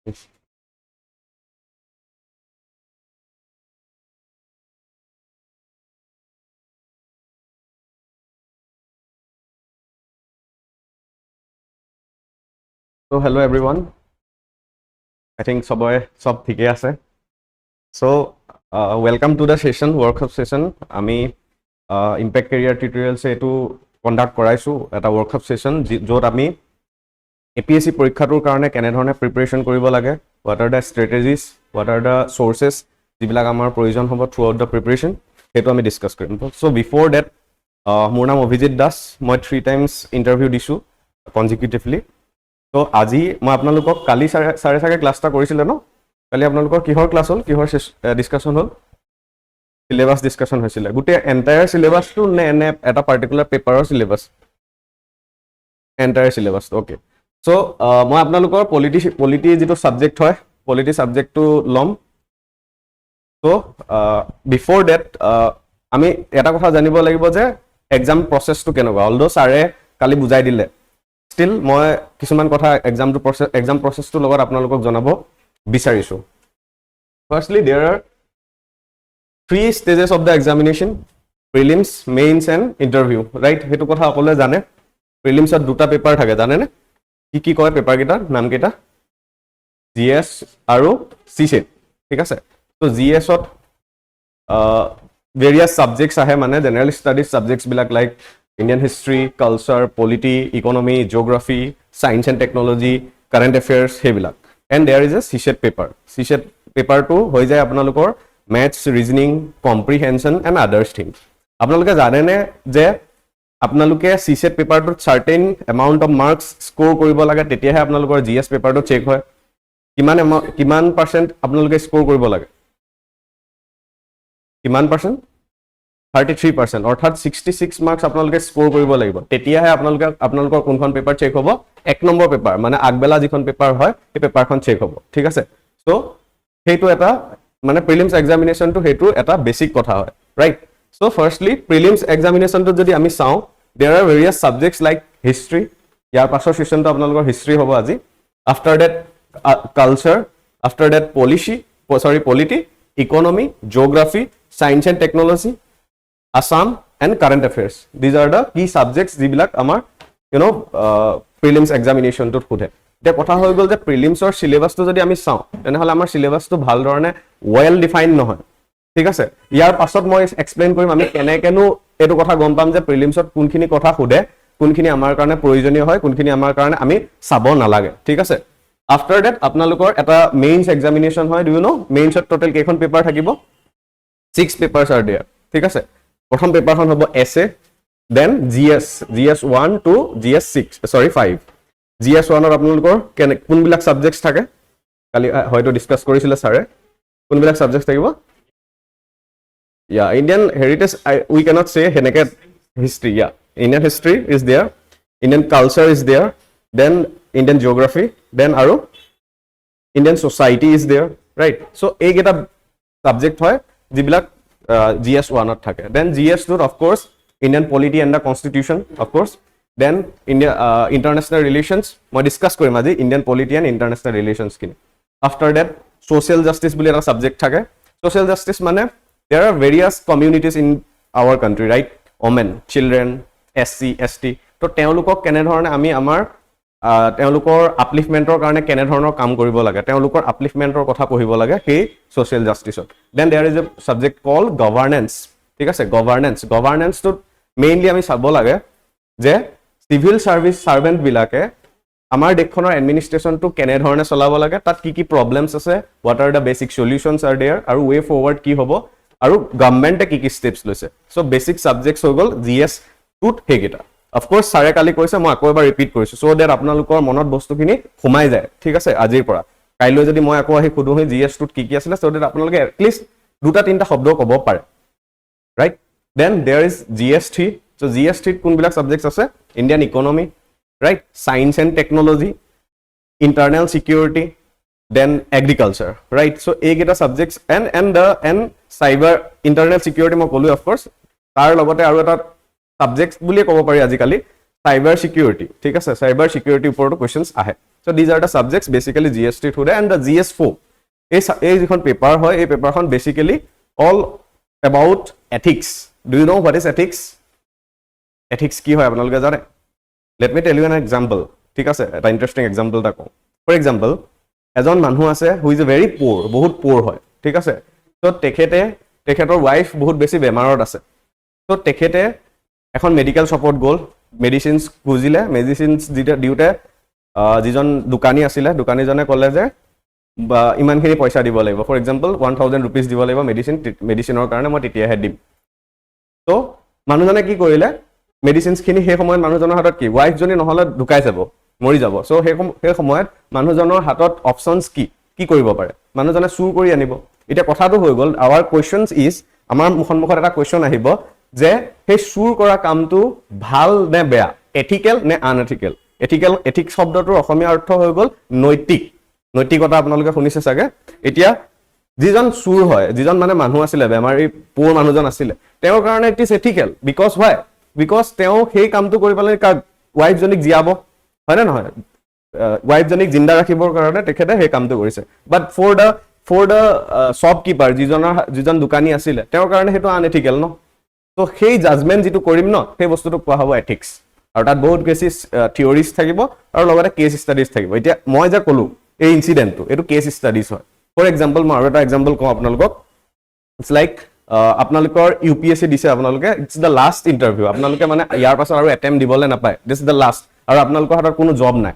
Yes. So hello everyone. I think sob thike ase. So welcome to the session, workshop session. Ami impact career tutorial se etu conduct koraisu eta workshop session jot ami APSC porikhatur karone kene dhorone preparation koribo lage, what are the strategies, what are the sources jibilak amar provision hobo throughout the preparation hetu ami discuss korim. So before that মোৰ নাম অভিজিত দাস, মই 3 times interview দিছো consecutively. So আজি মই আপোনালোকক কালি সাৰে সাগে ক্লাসটা কৰিছিলে ন, কালি আপোনালোকৰ কিহৰ ক্লাস হল, কিহৰ ডিসকাশন হল, সিলেবাস ডিসকাশন হৈছিলে, গুটে এন্টায়াৰ সিলেবাসটো নে নে এটা পাৰ্টিকুলাৰ পেপাৰৰ syllabus, entire syllabus. Okay, so মই আপোনালোকৰ পলিটি যেটো সাবজেক্ট হয়, পলিটি সাবজেক্টটো লম। সো বিফোৰ দ্যাট আমি এটা কথা জানিব লাগিব যে এক্সাম প্ৰসেসটো কেনেকুৱা। অলদো সাৰে কালি বুজাই দিলে, স্টিল মই কিছুমান কথা এক্সাম প্ৰসেসটো লগত আপোনালোকক জনাব বিচাৰিছো। ফাৰ্স্টলি there are 3 stages of the examination: prelims, mains and interview, right? হেতু কথা সকলোৱে জানে। প্ৰিলিমছত দুটা পেপাৰ থাকে, জানে নে? কি কয় পেপাৰ কেইটাৰ নাম কেইটা? জিএস আৰু সিসেট, ঠিক আছে। তো জিএছত various subjects ahe, mane general studies subjects bilak like Indian history, culture, polity, economy, geography, science and technology, current affairs hebilak. And there is a CSET paper. CSET paper to hoi jay apnalokor maths, reasoning, comprehension and others things. Apnaloke jane ne je apnaloke CSET paper to certain amount of marks score koribo lage, tetia he apnalokor GS paper to check hoy kiman percent apnaloke score koribo lage, কিমান percent? 33%, অর্থাৎ 66 marks আপোনালোকে score কৰিব লাগিব। তেতিয়াহে আপোনালোকৰ কোনখন paper check হ'ব? 1 number paper, মানে আগবেলা যিখন পেপাৰ হয় এই পেপাৰখন চেক হ'ব, ঠিক আছে। সো হেতু এটা মানে প্ৰিলিমছ এক্সামিনেশনটো হেতু এটা বেসিক কথা হয়, ৰাইট। সো ফাৰ্স্টলি প্ৰিলিমছ এক্সামিনেশনটো যদি আমি চাও, there are various subjects like history, ইয়াৰ পাছৰ সেশনটো আপোনালোকৰ হিস্ট্ৰি হ'ব আজি। After that culture, after that polity, economy, geography, science and technology, Assam and current affairs. These are the key subjects jibilak amar prelims examination to khudhe. Te kotha hoy gol je prelims or syllabus to jodi ami sao, tene hole amar syllabus to bhal dorone well defined no hoy, ঠিক আছে। ইয়াৰ পাছত মই explain কৰিম আমি কেনেকেনো এটো কথা গম পাম যে প্ৰিলিমছত কোনখিনি কথা খুদে, কোনখিনি আমাৰ কাৰণে প্ৰয়োজনীয় হয়, কোনখিনি আমাৰ কাৰণে আমি চাব নালাগে, ঠিক আছে। After that আপোনালোকৰ এটা মেইনছ এক্সামিনেশন হয়। ডু ইউ নো মেইনছত টোটাল কেইখন পেপাৰ থাকিব? 6 papers are there, ঠিক আছে। প্ৰথম পেপাৰখন হ'ব S A, then G S 1 to G S 5। G S 1 ৰ আপোনালোকৰ কোনবিলাক সাবজেক্টস থাকে কালি হয়তো ডিসকাস কৰিছিলে ছাৰে, কোনবিলাক সাবজেক্টস থাকিব? Indian heritage, we cannot say heneke history, Indian history is there, Indian culture is there, then Indian geography, then aru Indian society is there, right? So ek eta subject hoy jibilak GS 1 ot thake. Then GS 2 of course Indian polity and the constitution, of course. Then India international relations, moi discuss korim aji Indian polity and international relations kini. After that social justice boli eta subject thake. Social justice mane there are various communities in our country, right? Women, children, SC, ST. To teolukok kene dhorone ami amar তেওঁলোকৰ আপলিফমেন্টৰ কাৰণে কেনে ধৰণৰ কাম কৰিব লাগে, তেওঁলোকৰ আপলিফমেন্টৰ কথা পঢ়িব লাগে সেই সোশ্যাল জাস্টিসত। Then there is a subject call governance, ঠিক আছে। গভৰ্নেন্সটো মেইনলি আমি চাব লাগে যে সিভিল সাৰ্ভিস সাৰ্ভেন্ট বিলাকে আমাৰ দেশখনৰ এডমিনিষ্ট্ৰেচনটো কেনে ধৰণে চলাব লাগে, তাত কি কি প্ৰবলেমছ আছে, what are the basic solutions are there, আৰু ৱে ফৰৱাৰ্ড কি হ'ব, আৰু গভৰ্নমেন্টে কি কি স্টেপছ লৈছে। সো বেসিক সাবজেক্টছ হৈ গল জিএস 2 হেগিটা। Of course সাৰে কালি কৈছে, মই আকৌ এবাৰ ৰিপিট কৰিছো সো দ্যাট আপোনালোকৰ মনত বস্তুখিনি ঘুমাই যায়, ঠিক আছে। আজিৰ পৰা কাইলৈ যদি মই আকৌ আহি খুদু হৈ জিএস 2 কি আছিল সো দ্যাট আপোনালোকে এটলিষ্ট দুটা তিনটা শব্দ ক'ব পাৰে, right. Then there is GS 3। So GS 3 কোনবিলাক সাবজেক্টস আছে? Indian economy, right, science and technology, internal security, then agriculture, right. So এইকেইটা subjects and cyber internal security মই ক'লো, অফ কোৰ্স তাৰ লগতে আৰু এটা সাবজেক্টস বুলি ক'ব পাৰি আজিকালি cyber security, ঠিক আছে, cyber security ওপৰতো questions আহে. So these are the subjects basically GST today and the GS4. এই যিখন পেপাৰ হয় এই পেপাৰখন basically all about ethics. Do you know what is ethics? Ethics কি হয় আপোনালোকে জানে? Let me tell you an example. ঠিক আছে, এটা ইন্টাৰেষ্টিং এক্সাম্পল এটা কওঁ. For example, এজন মানুহ আছে who is very poor, বহুত poor হয়, ঠিক আছে. তো তেখেতৰ wife বহুত বেছি বেমাৰত আছে. তো তেখেতে এখন মেডিকেল শ্বপত গ'ল, মেডিচিনছ খুজিলে, মেডিচিনছ দিওঁতে যিজন দোকানী আছিলে দোকানীজনে ক'লে যে ইমানখিনি পইচা দিব লাগিব. ফৰ এক্সাম্পল 1000 rupees দিব লাগিব মেডিচিনৰ কাৰণে, মই তেতিয়াহে দিম. তো মানুহজনে কি কৰিলে, মেডিচিনছখিনি সেই সময়ত মানুহজনৰ হাতত কি, ৱাইফজনী নহ'লে ঢুকাই যাব, মৰি যাব. চ' সেই সময়ত মানুহজনৰ হাতত অপশ্যনছ কি কৰিব পাৰে, মানুহজনে চুৰ কৰি আনিব. এতিয়া কথাটো হৈ গ'ল, আৱাৰ কুৱেশ্যনছ ইজ, আমাৰ সন্মুখত এটা কুৱেশ্যন আহিব যে সেই চুৰ কৰা কামটো ভাল নে বেয়া, এথিকেল নে আনএথিকেল. এথিক শব্দটোৰ অসমীয়া অৰ্থ হৈ গ'ল নৈতিক. নৈতিকতা আপোনালোকে শুনিছে চাগে. এতিয়া যিজন চুৰ হয়, যিজন মানে মানুহ আছিলে, বেমাৰী পুৰ মানুহজন আছিলে, তেওঁৰ কাৰণে ইট ইজ এথিকেল. বিকজ তেওঁ সেই কামটো কৰি পেলাই ৱাইফজনীক জীয়াব, হয়নে নহয়, ৱাইফজনীক জিন্দা ৰাখিবৰ কাৰণে তেখেতে সেই কামটো কৰিছে. বাট ফৰ দ্য শ্বপকিপাৰ, যিজন দোকানী আছিলে, তেওঁৰ কাৰণে সেইটো আনএথিকেল ন. তো সেই জাজমেণ্ট যিটো কৰিম ন, সেই বস্তুটো কোৱা হ'ব এথিক্স. আৰু তাত বহুত বেছি থিয়ৰিজ থাকিব আৰু লগতে কেছ ষ্টাডিজ থাকিব. এতিয়া মই যে ক'লো এই ইনচিডেণ্টটো, এইটো কেছ ষ্টাডিজ হয়. ফৰ এক্সাম্পল মই আৰু এটা এক্সাম্পল কওঁ আপোনালোকক. ইটছ লাইক আপোনালোকৰ UPSC দিছে, আপোনালোকে ইটছ দ্য লাষ্ট ইণ্টাৰভিউ, আপোনালোকে মানে ইয়াৰ পাছত আৰু এটেম্প দিবলৈ নাপায়, দিছ ইজ দ্য লাষ্ট, আৰু আপোনালোকৰ হাতত কোনো জব নাই,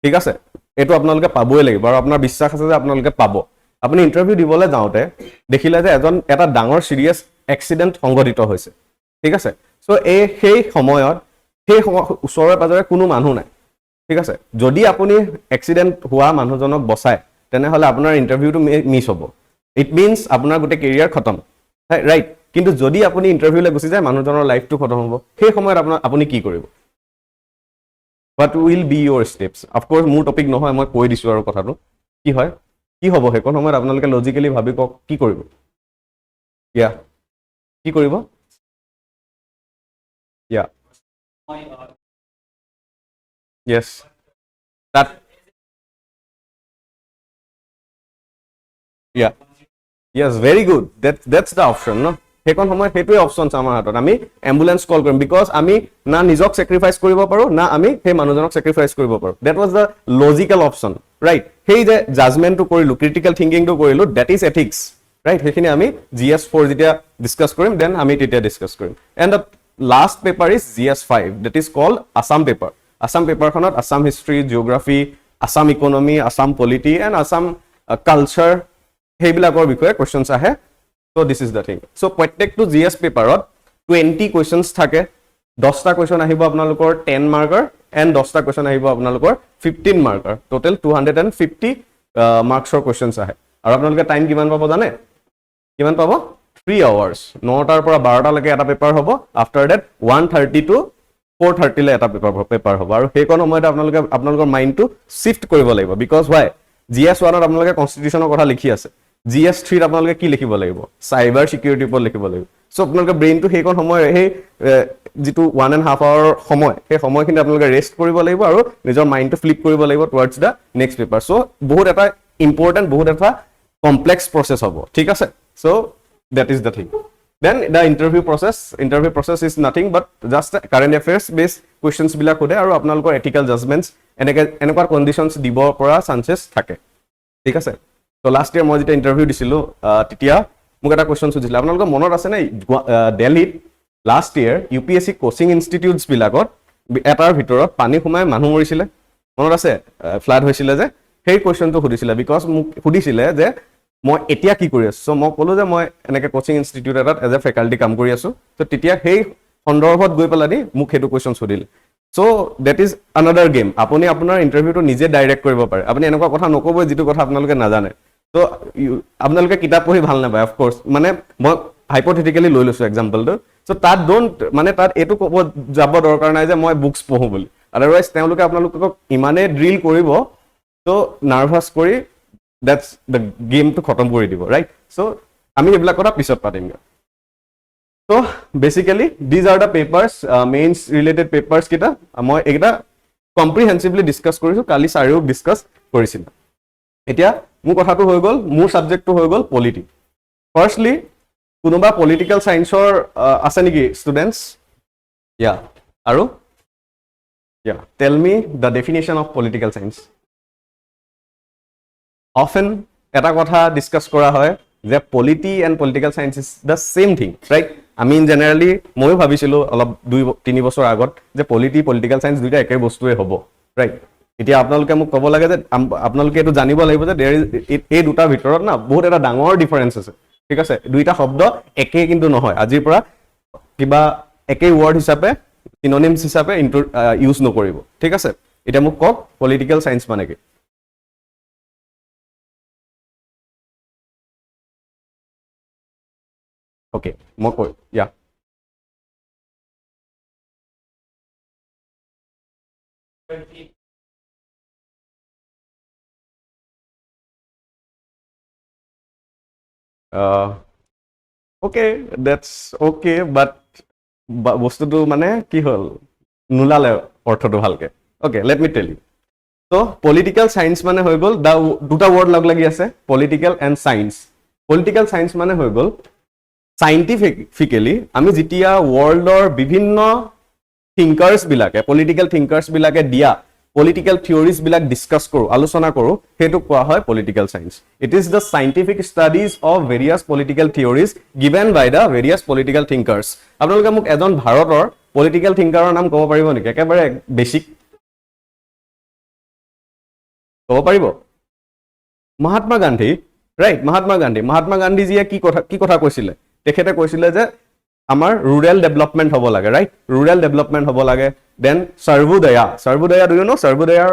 ঠিক আছে, এইটো আপোনালোকে পাবই লাগিব আৰু আপোনাৰ বিশ্বাস আছে যে আপোনালোকে পাব. আপুনি ইণ্টাৰভিউ দিবলৈ যাওঁতে দেখিলে যে এটা ডাঙৰ চিৰিয়াছ এক্সিডেণ্ট সংঘটিত হৈছে, ঠিক আছে. চ' সেই সময়ত ওচৰে পাজৰে কোনো মানুহ নাই, ঠিক আছে. যদি আপুনি এক্সিডেণ্ট হোৱা মানুহজনক বচায় তেনেহ'লে আপোনাৰ ইণ্টাৰভিউটো মিছ হ'ব. ইট মিনছ আপোনাৰ গোটেই কেৰিয়াৰ খতম, ৰাইট. কিন্তু যদি আপুনি ইণ্টাৰভিউলৈ গুচি যায়, মানুহজনৰ লাইফটো খতম হ'ব, সেই সময়ত আপুনি কি কৰিব? What will be your steps? Of course মোৰ টপিক নহয়, মই কৈ দিছোঁ আৰু কথাটো কি হয়, কি হ'ব সেইকণ সময়ত আপোনালোকে লজিকেলি ভাবি কওক কি কৰিব. কি কৰিব? Yes. Yes, very good. That's the option, no? সেইকণ সময়ত সেইটোৱে অপশ্যনছ আমাৰ হাতত. আমি এম্বুলেঞ্চ কল কৰিম, বিকজ আমি না নিজক চেক্ৰিফাইচ কৰিব পাৰোঁ, না আমি সেই মানুহজনক চেক্ৰিফাইচ কৰিব পাৰোঁ. That was the logical option, right. সেই যে জাজমেণ্টটো কৰিলোঁ, ক্ৰিটিকেল থিংকিংটো কৰিলোঁ, ডেট ইজ এথিক্স, ৰাইট. সেইখিনি আমি GS4 যেতিয়া ডিছকাছ কৰিম, দেন আমি তেতিয়া ডিছকাছ কৰিম. And the last paper is GS5, that is called Assam paper. Assam পেপাৰখনত Assam history, geography, Assam economy, Assam polity and Assam culture, সেইবিলাকৰ বিষয়ে কুৱেশ্যনছ আহে. So' this is the thing. চ' প্ৰত্যেকটো GS পেপাৰত 20 কুৱেশ্যনছ থাকে. 10টা কুৱেশ্যন আহিব আপোনালোকৰ 10 মাৰ্কৰ এণ্ড 10টা কুৱেশ্যন আহিব আপোনালোকৰ 15 মাৰ্কৰ. টোটেল 250 মাৰ্কছৰ কুৱেশ্যনছ আহে. আৰু আপোনালোকে টাইম কিমান পাব জানে? কিমান পাব? 3 hours. 9টাৰ পৰা 12টালৈকে এটা পেপাৰ হ'ব. আফটাৰ ডেট 1:30 to 4:30 এটা পেপাৰ হ'ব. আৰু সেইকণ সময়তে আপোনালোকৰ মাইণ্ডটো শ্বিফ্ট কৰিব লাগিব. Because Y? GS1ত আপোনালোকে কনষ্টিটিউশ্যনৰ কথা লিখি আছে, GS3ত আপোনালোকে কি লিখিব লাগিব? চাইবাৰ চিকিউৰিটিৰ ওপৰত লিখিব লাগিব. চ' আপোনালোকে ব্ৰেইনটো সেইকণ সময়, সেই যিটো 1.5 hour সময়, সেই সময়খিনি আপোনালোকে ৰেষ্ট কৰিব লাগিব আৰু নিজৰ মাইণ্ডটো ফ্লিপ কৰিব লাগিব টুৱাৰ্ডছ দ্য নেক্সট পেপাৰ. চ' বহুত এটা ইম্পৰ্টেণ্ট, বহুত এটা কমপ্লেক্স প্ৰচেছ হ'ব, ঠিক আছে. So' that is the thing. Then the interview process is nothing but just current affairs based কুৱেশ্যনছবিলাক সোধে আৰু আপোনালোকৰ এথিকেল জাজমেণ্টছ এনেকুৱা কণ্ডিশ্যনছ দিব পৰা চান্সেছ থাকে, ঠিক আছে. ত' লাষ্ট ইয়েৰ মই যেতিয়া ইণ্টাৰভিউ দিছিলোঁ, তেতিয়া মোক এটা কুৱেশ্যন সুধিছিলে, আপোনালোকৰ মনত আছেনে দিল্লীত লাষ্ট ইয়েৰ UPSC কোচিং ইনষ্টিটিউটছবিলাকত এটাৰ ভিতৰত পানী সোমাই মানুহ মৰিছিলে, মনত আছে? ফ্লাড হৈছিলে যে, সেই কুৱেশ্যনটো সুধিছিলে. বিকজ মোক সুধিছিলে যে মই এতিয়া কি কৰি আছোঁ. চ' মই ক'লোঁ যে মই এনেকৈ কোচিং ইনষ্টিটিউট এটাত এজ এ ফেকাল্টি কাম কৰি আছোঁ. ত' তেতিয়া সেই সন্দৰ্ভত গৈ পেলাই মোক সেইটো কুৱেশ্যন সুধিলে. চ' ডেট ইজ আনাডাৰ গেম. আপুনি আপোনাৰ ইণ্টাৰভিউটো নিজে ডাইৰেক্ট কৰিব পাৰে. আপুনি এনেকুৱা কথা নক'বই যিটো কথা আপোনালোকে নাজানে. ত' আপোনালোকে কিতাপ পঢ়ি ভাল নাপায়, অফক'ৰ্চ. মানে মই হাইপথেটিকেলি লৈ লৈছোঁ এক্সাম্পলটো. চ' তাত এইটো ক'ব যাব দৰকাৰ নাই যে মই বুকছ পঢ়োঁ বুলি. আদাৰৱাইজ তেওঁলোকে আপোনালোকক ইমানেই ড্ৰিল কৰিব, ত' নাৰ্ভাছ কৰি দেটছ দ্য গেমটো খতম কৰি দিব, ৰাইট. চ' আমি সেইবিলাক কথা পিছত পাতিম. So basically these are the papers, mains related papers kita মই এটা comprehensively discuss কৰিছো কালি সাৰিও discuss কৰিছিল এতিয়া মোৰ কথাটো হৈ গল মোৰ সাবজেক্টটো হৈ গল polity firstly কোনোবা political science or আছে নেকি students আৰু tell me the definition of political science often এটা কথা discuss কৰা হয় যে polity and political science is the same thing right I mean generally মই ভাবিছিলো অলপ 2-3 বছৰ আগত যে polity political science দুইটা একে বস্তুৱে হ'ব right এতিয়া আপোনালোকে মোক ক'ব লাগে যে আপোনালোকে এটো জানিব লাগিব যে there is এই দুটা ভিতৰত না বহুত এটা ডাঙৰ ডিফাৰেন্স আছে ঠিক আছে দুইটা শব্দ একে কিন্তু নহয় আজিৰ পৰা কিবা একে ওয়াৰ্ড হিচাপে সিনোনিমস হিচাপে ইউজ নকৰিব ঠিক আছে এটা মোক কক পলিটিক্যাল সায়েন্স মানে কি ওকে মই কৈ okay that's okay but বস্তুটো মানে কি হল নুলালে অৰ্থটো ভালকে okay let me tell you so political science মানে হৈ গল দুটা ওয়ার্ড লগ লাগি আছে political and science political science মানে হৈ গল scientifically আমি যেতিয়া ওয়াৰ্ল্ডৰ বিভিন্ন thinkers বিলাকে political thinkers বিলাকে দিয়া political theories bilak discuss koru alochona koru hetu koa hoy political science it is the scientific studies of various political theories given by the various political thinkers apnaloke muk ejon bharator political thinker or naam kobo paribo niki ekebare basic kobo paribo mahatma gandhi right mahatma gandhi ji ki kotha koisile tekhete koisile je amar rural development hobo lage right rural development hobo lage then sarvodaya do you know sarvodaya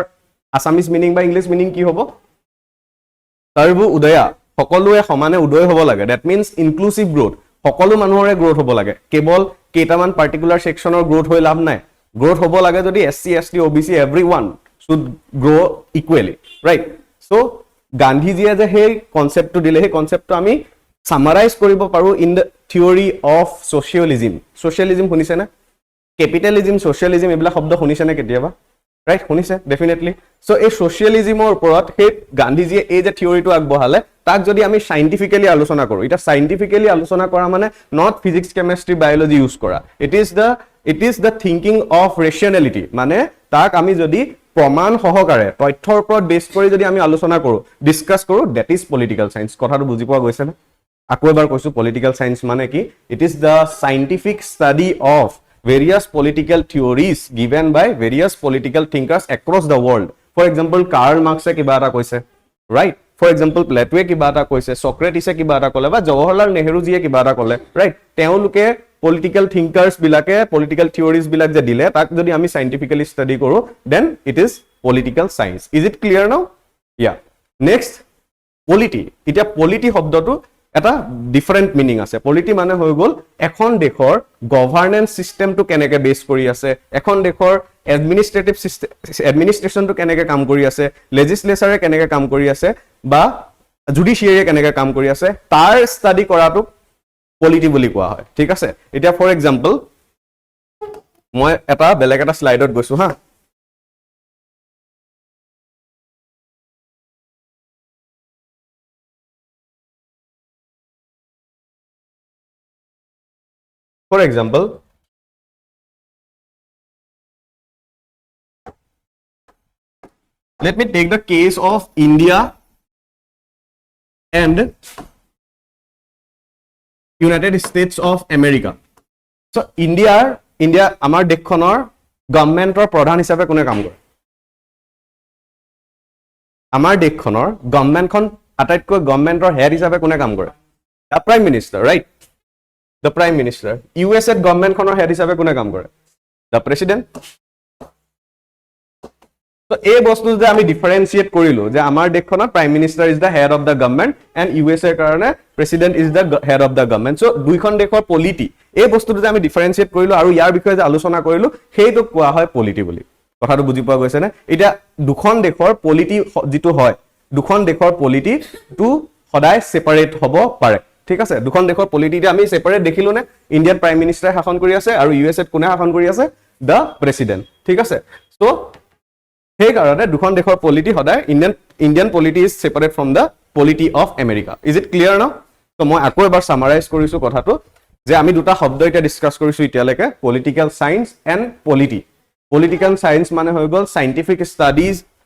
assamese meaning by english meaning ki hobo sarvodaya সকলোৱে সমানে উদয় হ'ব লাগে that means inclusive growth সকলো মানুহৰে growth হ'ব লাগে কেৱল কেইটামান পাৰ্টিকুলাৰ সেকশনৰ growth হৈ লাভ নাই growth হ'ব লাগে যদি SC ST OBC everyone should grow equally right so গান্ধীজীয়ে যে সেই কনসেপ্টটো দিলে সেই কনসেপ্টটো আমি সামাৰাইজ কৰিব পাৰো in the theory of socialism শুনিছে না capitalism socialism এবিলা শব্দ শুনিছে না কেতিয়াবা right শুনিছে definitely so এই socialismৰ ওপৰত হে গান্ধীজীয়ে এই যে থিওৰিটো আগবঢ়ালে তাক যদি আমি scientifically আলোচনা কৰো এটা scientifically আলোচনা কৰা মানে not physics chemistry biology use কৰা it is the thinking of rationality মানে তাক আমি যদি প্ৰমাণ সহকাৰে তথ্যৰ ওপৰত বেস কৰি যদি আমি আলোচনা কৰো ডিসকাস কৰো that is political science কথাটো বুজি পোৱা গৈছে না আকৌ এবাৰ কৈছো political science মানে কি it is the scientific study of various political theories given by various political thinkers across the world for example Karl Marx kiba eta koise right for example Plato kiba eta koise Socrates kiba eta kole ba Jawaharlal Nehru ji kiba eta kole right teuluke political thinkers bilake political theories bilak je dile tak jodi ami scientifically study koru then it is political science is it clear now yeah next polity eta polity শব্দটো এটা different meaning আছে polity মানে হৈ গল এখন দেশৰ governance সিস্টেমটো কেনেকে base কৰি আছে এখন দেশৰ এডমিনিস্ট্ৰেটিভ সিস্টেম এডমিনিস্ট্ৰেচনটো কেনেকে কাম কৰি আছে লেজিসলেচাৰে কেনেকে কাম কৰি আছে বা জুডিশিয়াৰি কেনেকে কাম কৰি আছে তাৰ ষ্টাডি কৰাটো পলিটি বুলি কোৱা হয় ঠিক আছে এতিয়া ফৰ এক্সাম্পল মই এটা বেলেগ এটা স্লাইডত গৈছো হা For example, let me take the case of India and United States of America. So, India amar dekhonor government or pradhan hisabe kone kaam kore. Amar dekhonor government khon ataitko government or head hisabe kone kaam kore. The Prime Minister, right? The Prime Minister. US government khonor head hisabe kone kaam kore? The President. So এই বস্তু যে আমি differentiate কৰিলো যে আমাৰ দেশখনৰ Prime Minister is the head of the government and USA কাৰণে President is the head of the government. So দুইখন দেশৰ পলিটি এই বস্তুটো যে আমি ডিফাৰেন্সিয়েট কৰিলো আৰু ইয়াৰ বিষয়ে যে আলোচনা কৰিলো সেইটো কোৱা হয় পলিটি বুলি কথাটো বুজি পোৱা গৈছে না এটা দুখন দেশৰ পলিটি যেটো হয় দুখন দেশৰ পলিটি টু সদায় সেপাৰেট হ'ব পাৰে ঠিক আছে দুখন দেশৰ পলিটিটা আমি সেপাৰেট দেখিলো নে ইণ্ডিয়াত প্ৰাইম মিনিষ্টাৰ শাসন কৰি আছে আৰু ইউএছত কোনে শাসন কৰি আছে দা প্ৰেসিডেন্ট ঠিক আছে সো সেই কাৰণে দুখন দেশৰ পলিটি সদায় Indian polity is separate from the polity of America is it clear now তো মই আকৌ এবাৰ সামাৰাইজ কৰিছো কথাটো যে আমি দুটা শব্দ এটা ডিসকাস কৰিছো ইতিয়ালৈকে political science and polity political science মানে হৈ গল scientific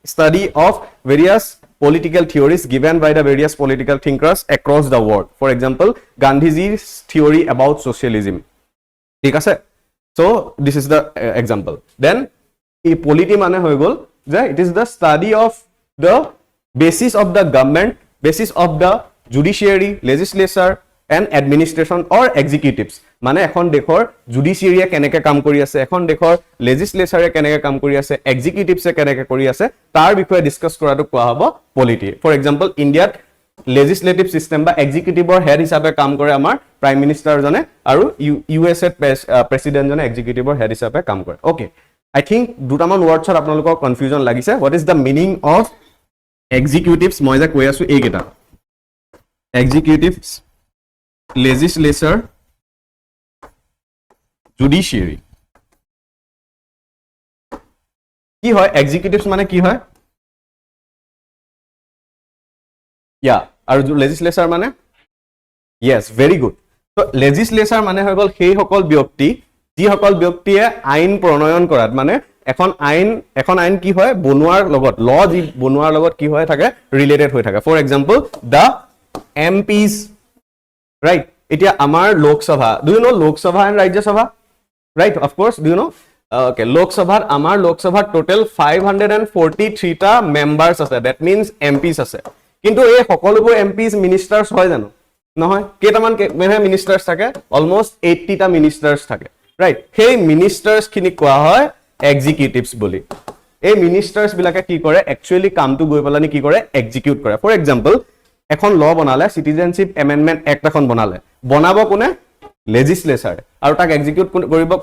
study of various political theories given by the various political thinkers across the world for example Gandhiji's theory about socialism ঠিক আছে so this is the example then এই polity মানে হৈ গল যে it is the study of the basis of the government basis of the judiciary legislature and administration or executives মানে এখন দেশৰ জুডিচিয়াৰিয়ে কেনেকৈ কাম কৰি আছে এখন দেশৰ লেজিসলেচাৰে কেনেকৈ কাম কৰি আছে এক্সিকিউটিভছে কেনেকৈ কৰি আছে তাৰ বিষয়ে ডিসকাস কৰাটো কোৱা হ'ব পলিটি ফৰ এক্সাম্পল ইণ্ডিয়াত লেজিসলেটিভ সিস্টেম বা এক্সিকিউটিভৰ হেড হিচাপে কাম কৰে আমাৰ প্ৰাইম মিনিষ্টাৰ জনে আৰু ইউএছএত প্ৰেসিডেন্ট জনে এক্সিকিউটিভৰ হেড হিচাপে কাম কৰে ওকে আই থিংক দুটামান ওয়াৰ্ডছত আপোনালোকৰ কনফিউজন লাগিছে what is the meaning of executives মই যে কৈ আছো এইকেইটা এক্সিকিউটিভছ legislature judiciary কি হয় এক্সিকিউটিভছ মানে কি হয় ইয়া আৰু legislature মানে yes very good so legislature মানে হৈ গল সেই সকল ব্যক্তি যি সকল ব্যক্তিয়ে আইন প্ৰণয়ন কৰাত মানে এখন আইন কি হয় বনোৱাৰ লগত ল যি বনোৱাৰ লগত কি হয় থাকে ৰিলেটেড হৈ থাকে for example the MPs right এতিয়া আমাৰ Lok Sabha do you know Lok Sabha and Rajya Sabha right of course do you know okay লোকসভাত আমাৰ লোকসভাত টোটাল 543 টা মেম্বাৰস আছে that means MPs আছে কিন্তু এই সকলোবোৰ MPs মিনিষ্টাৰ্স হয় জানো নহয় কেইটামান মিনিষ্টাৰ্স থাকে অলমোস্ট 80 টা মিনিষ্টাৰ্স থাকে right সেই মিনিষ্টাৰ্স খিনি কোৱা হয় এক্সিকিউটিভছ বুলি এই মিনিষ্টাৰ্স বিলাকে কি কৰে একচুয়ালি কামটো গৈ পেলানি কি কৰে এক্সিকিউট কৰে ফৰ এক্সাম্পল এখন ল বনালে সিটিজেনশিপ এমেন্ডমেন্ট এক্ট এখন বনাব কোনে লেজিসলেচাৰ আৰু তাক এক্সিকিউট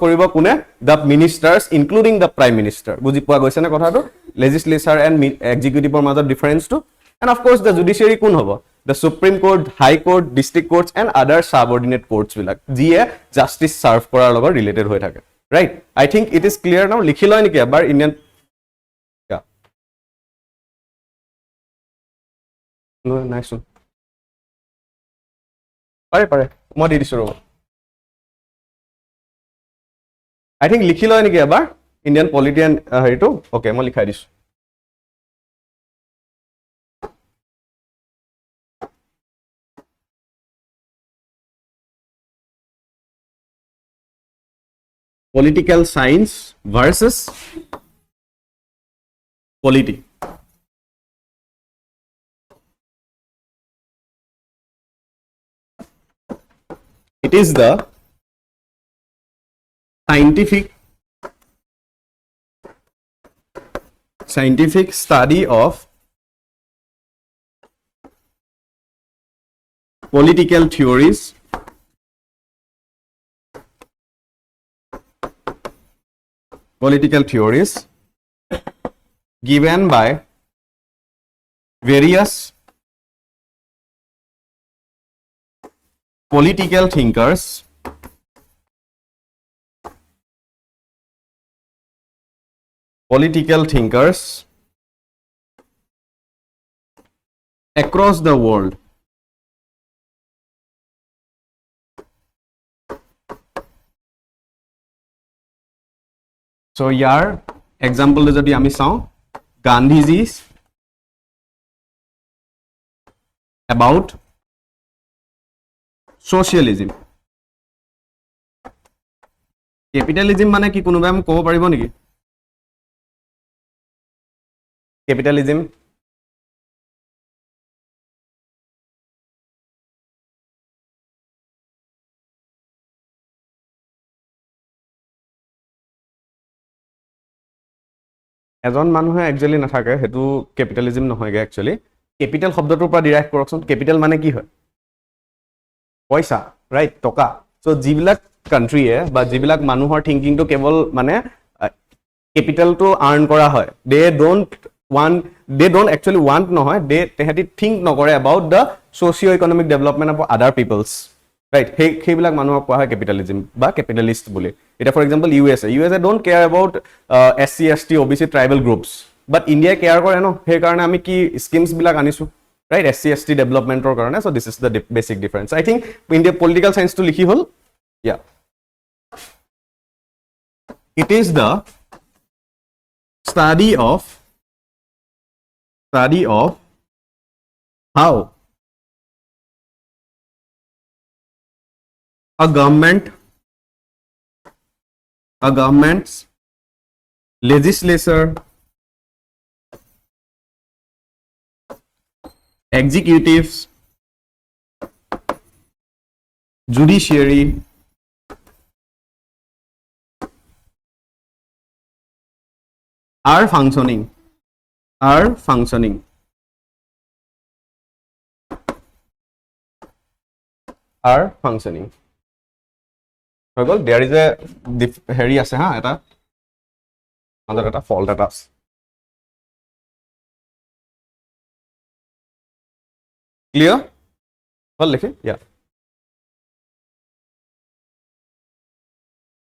কৰিব কোনে the ministers including the prime minister বুজি পোৱা গৈছে না কথাটো লেজিসলেচাৰ এণ্ড এক্সিকিউটিভৰ মাজত ডিফাৰেন্সটো and of course the judiciary কোন হ'ব the supreme court high court district courts and other subordinate courts বিলাক যিয়ে জাস্টিস সাৰ্ভ কৰাৰ লগত ৰিলেটেড হৈ থাকে right I think it is clear নাও লিখি লয় নেকি এবাৰ ইণ্ডিয়ান nice one পাৰে মই দি দিছো ৰব I think লিখি লয় নেকি এবাৰ ইণ্ডিয়ান পলিটি এণ্ড হেৰিটো ওকে মই লিখাই দিছো Political science versus polity it is the scientific study of political theories given by various political thinkers across the world so year example যদি আমি চাওঁ Gandhiji's about socialism capitalism মানে কি কোনোবাই মোক ক'ব পাৰিব নেকি capitalism এজন মানুহে একচুয়ালি নাথাকে হেতু ক্যাপিটালিজম নহয়গে একচুয়ালি ক্যাপিটাল শব্দটোৰ পৰা ডিৰাইভ কৰকচোন ক্যাপিটাল মানে কি হয় পইচা ৰাইট টকা সো যিবিলাক কান্ট্ৰিয়ে বা যিবিলাক মানুহৰ থিংকিংটো কেৱল মানে ক্যাপিটালটো আৰ্ন কৰা হয় they don't they don't actually want নহয়, they think নকৰে about the socio-economic development of other peoples, right? সেইবিলাক মানুহক কোৱা হয় capitalism বা capitalist বুলি. এটা for example USA don't care about SC ST OBC tribal groups, but India care কৰে ন, সেই কাৰণে আমি কি schemes বিলাক আনিছো, right? SC ST developmentor কাৰণে. So this is the basic difference. I think India political science to লিখি হল. Yeah, it is the study of how a government's legislature, executives, judiciary, are functioning. There is a hairy ase ha eta under eta fault eta ase. Clear? Well, likhe, yeah.